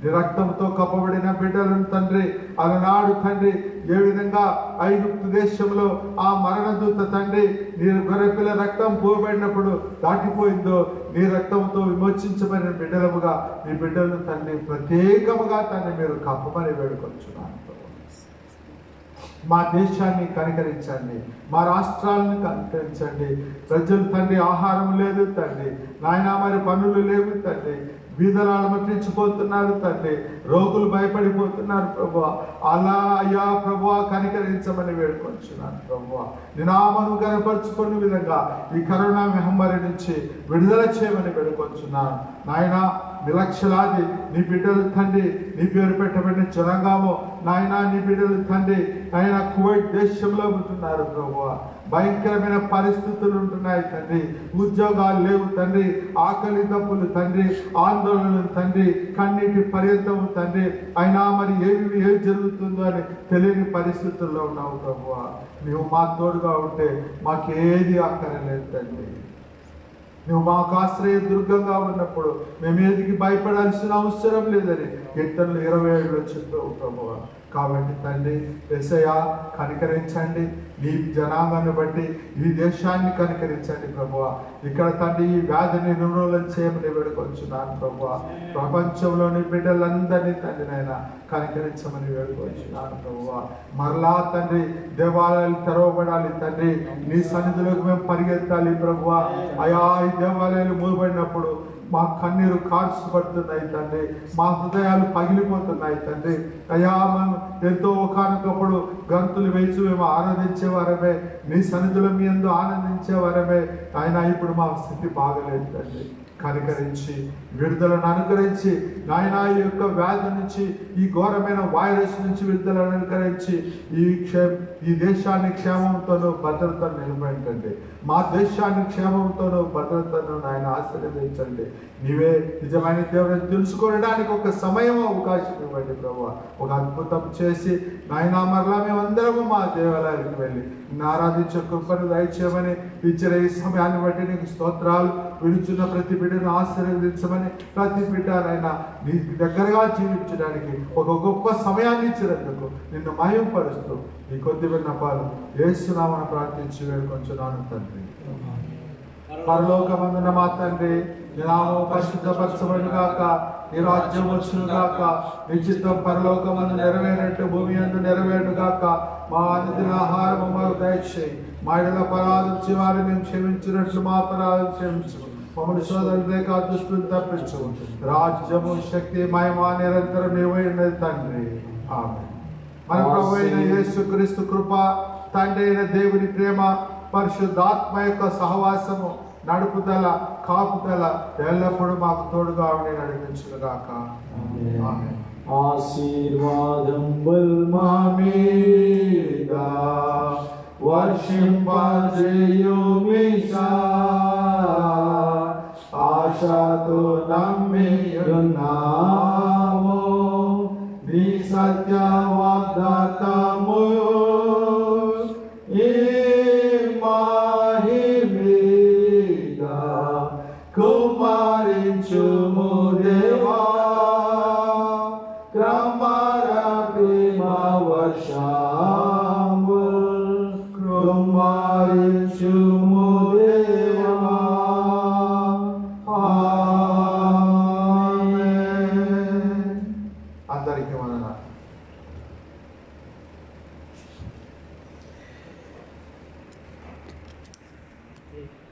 నీ రక్తంతో కప్పబడిన బిడ్డలను తండ్రి అలనాడు తండ్రి ఏ విధంగా ఐగుప్తు దేశంలో ఆ మరణదూత తండ్రి నీ గొర్రెపిల్ల రక్తం పోబడినప్పుడు దాటిపోయిందో, నీ రక్తంతో విమోచించబడిన బిడ్డలముగా నీ బిడ్డలను తండ్రి ప్రత్యేకముగా తండ్రి మీరు కప్పమని వేడుకొంచున్నాను. మా దేశాన్ని కనికరించండి, మా రాష్ట్రాలను కనికరించండి. ప్రజలు తండ్రి ఆహారం లేదు తండ్రి నాయన, మరి పనులు లేవు తండ్రి, బీదలు అలమటించిపోతున్నారు తండ్రి, రోగులు భయపడిపోతున్నారు ప్రభువా. అలా అయ్యా ప్రభువా కనికరించమని వేడుకొంచున్నాను ప్రభువా. నినామను కనపరుచుకునే విధంగా ఈ కరోనా మహమ్మారి నుంచి విడుదల చేయమని వేడుకొంచున్నాను నాయన. లక్షలాది నీ బిడ్డలు తండ్రి నీ పేరు పెట్టబడిన జనాంగము నాయన నీ బిడ్డలు తండ్రి ఆయన కువైట్ దేశంలో ఉంటున్నారు ప్రభువా. భయంకరమైన పరిస్థితులు ఉంటున్నాయి తండ్రి. ఉద్యోగాలు లేవు తండ్రి, ఆకలి దప్పులు తండ్రి, ఆందోళనలు తండ్రి, కన్నీటి పర్యంతము తండ్రి. అయినా మరి ఏమి జరుగుతుందో అని తెలియని పరిస్థితుల్లో ఉన్నావు ప్రభువా. నువ్వు మా తోడుగా ఉంటే మాకేది అక్కరలేదు తండ్రి. నువ్వు మాకు ఆశ్రయ దుర్గంగా ఉన్నప్పుడు మేము ఏదికి భయపడాల్సిన అవసరం లేదని కీర్తనలు 27లో చెప్పావు ప్రభువా. కాబట్టి తండ్రి యేసయ్య కనికరించండి, ఈ జనాంగాన్ని బట్టి ఈ దేశాన్ని కనికరించండి ప్రభువా. ఇక్కడ తండ్రి ఈ వ్యాధిని నిర్మూలన చేయమని వేడుకొచ్చున్నాను ప్రభువా. ప్రపంచంలోని బిడ్డలందరినీ తండ్రి నాయన కనికరించమని వేడుకొచ్చున్నాను ప్రభువా. మరలా తండ్రి దేవాలయాలు తెరవబడాలి తండ్రి, నీ సన్నిధిలోకి మేము పరిగెత్తాలి ప్రభువా. అయా ఈ దేవాలయాలు మూయబడినప్పుడు మా కన్నీరు కార్చుపడుతున్నాయి తండ్రి, మా హృదయాలు పగిలిపోతున్నాయి తండ్రి. అయా మేము ఎంతో ఒకనొకప్పుడు గంతులు వేసి మేము ఆరాధించేవారమే, నీ సన్నిధిలో మీ యందు ఆనందించేవారమే. అయినా ఇప్పుడు మా స్థితి బాగలేదు తండ్రి. కనికరించి విడుదలను అనుకరించి నాయన ఈ యొక్క వ్యాధి నుంచి, ఈ ఘోరమైన వైరస్ నుంచి విడుదలను అనుకరించి ఈ దేశాన్ని క్షేమంతోనూ భద్రతను నిలబెట్టండి. మా దేశాన్ని క్షేమంతోనూ భద్రతను నాయన ఆశీర్వదించండి. నీవే నిజమైన దేవుడిని తెలుసుకోవడానికి ఒక సమయం అవకాశం ఇవ్వండి ప్రభువా. ఒక అద్భుతం చేసి నాయన మరలా మేమందరము మా దేవాలయానికి వెళ్ళి ఆరాధించే కృపను దయచేయమని ఇచ్చిన ఈ సమయాన్ని బట్టి నీకు స్తోత్రాలు. విడుచున్న ప్రతి బిడ్డను ఆశీర్వదించమని, ప్రతి బిడ్డ నాయన నీ దగ్గరగా జీవించడానికి ఒక గొప్ప సమయాన్ని ఇచ్చినందుకు నిన్ను మహింపరుస్తూ ఈ కొద్ది విన్నపాలు యేసునామమున ప్రార్థించి వేడుకొంచున్నాను తండ్రి. పరలోకమందున మా తండ్రి, నీ నామము పరిశుద్ధపరచబడును గాక, నీ రాజ్యం వచ్చును గాక, నీ చిత్తం పరలోకమందు నెరవేరినట్టు భూమి యందు నెరవేరును గాక. మా అనుదిన ఆహారము మాకు దయచేయి. మా ఎడల అపరాధం వారిని మేము క్షమించినట్లు మా అపరాధం క్షమించు. మమ్మల్ని శోధనలేక దుష్టుని తప్పించు. రాజ్యము శక్తి మహిమ నిరంతరం నీవై ఉన్నది తండ్రి. ఆమేన్. మన ప్రభువైన యేసుక్రీస్తు కృప, తండ్రి అయిన దేవుని ప్రేమ, పరిశుద్ధాత్మ యొక్క సహవాసము, నడుపుదల, కాపుదల ఎల్లప్పుడూ మాకు తోడుగా ఉండి నడిపించును గాక. ఆమేన్. ఆశీర్వాదం మా మీద వర్షింపజేయుమిషా, ఆశతో నమ్మియున్నాము నీ సత్య వాగ్దానము. ఈ మహిమగా కుమారించుము దేవా, క్రమర ప్రేమ వర్షము కుమారించుము దేవా. ఆమేన్. అందరికీ వందనాలు. Thank you.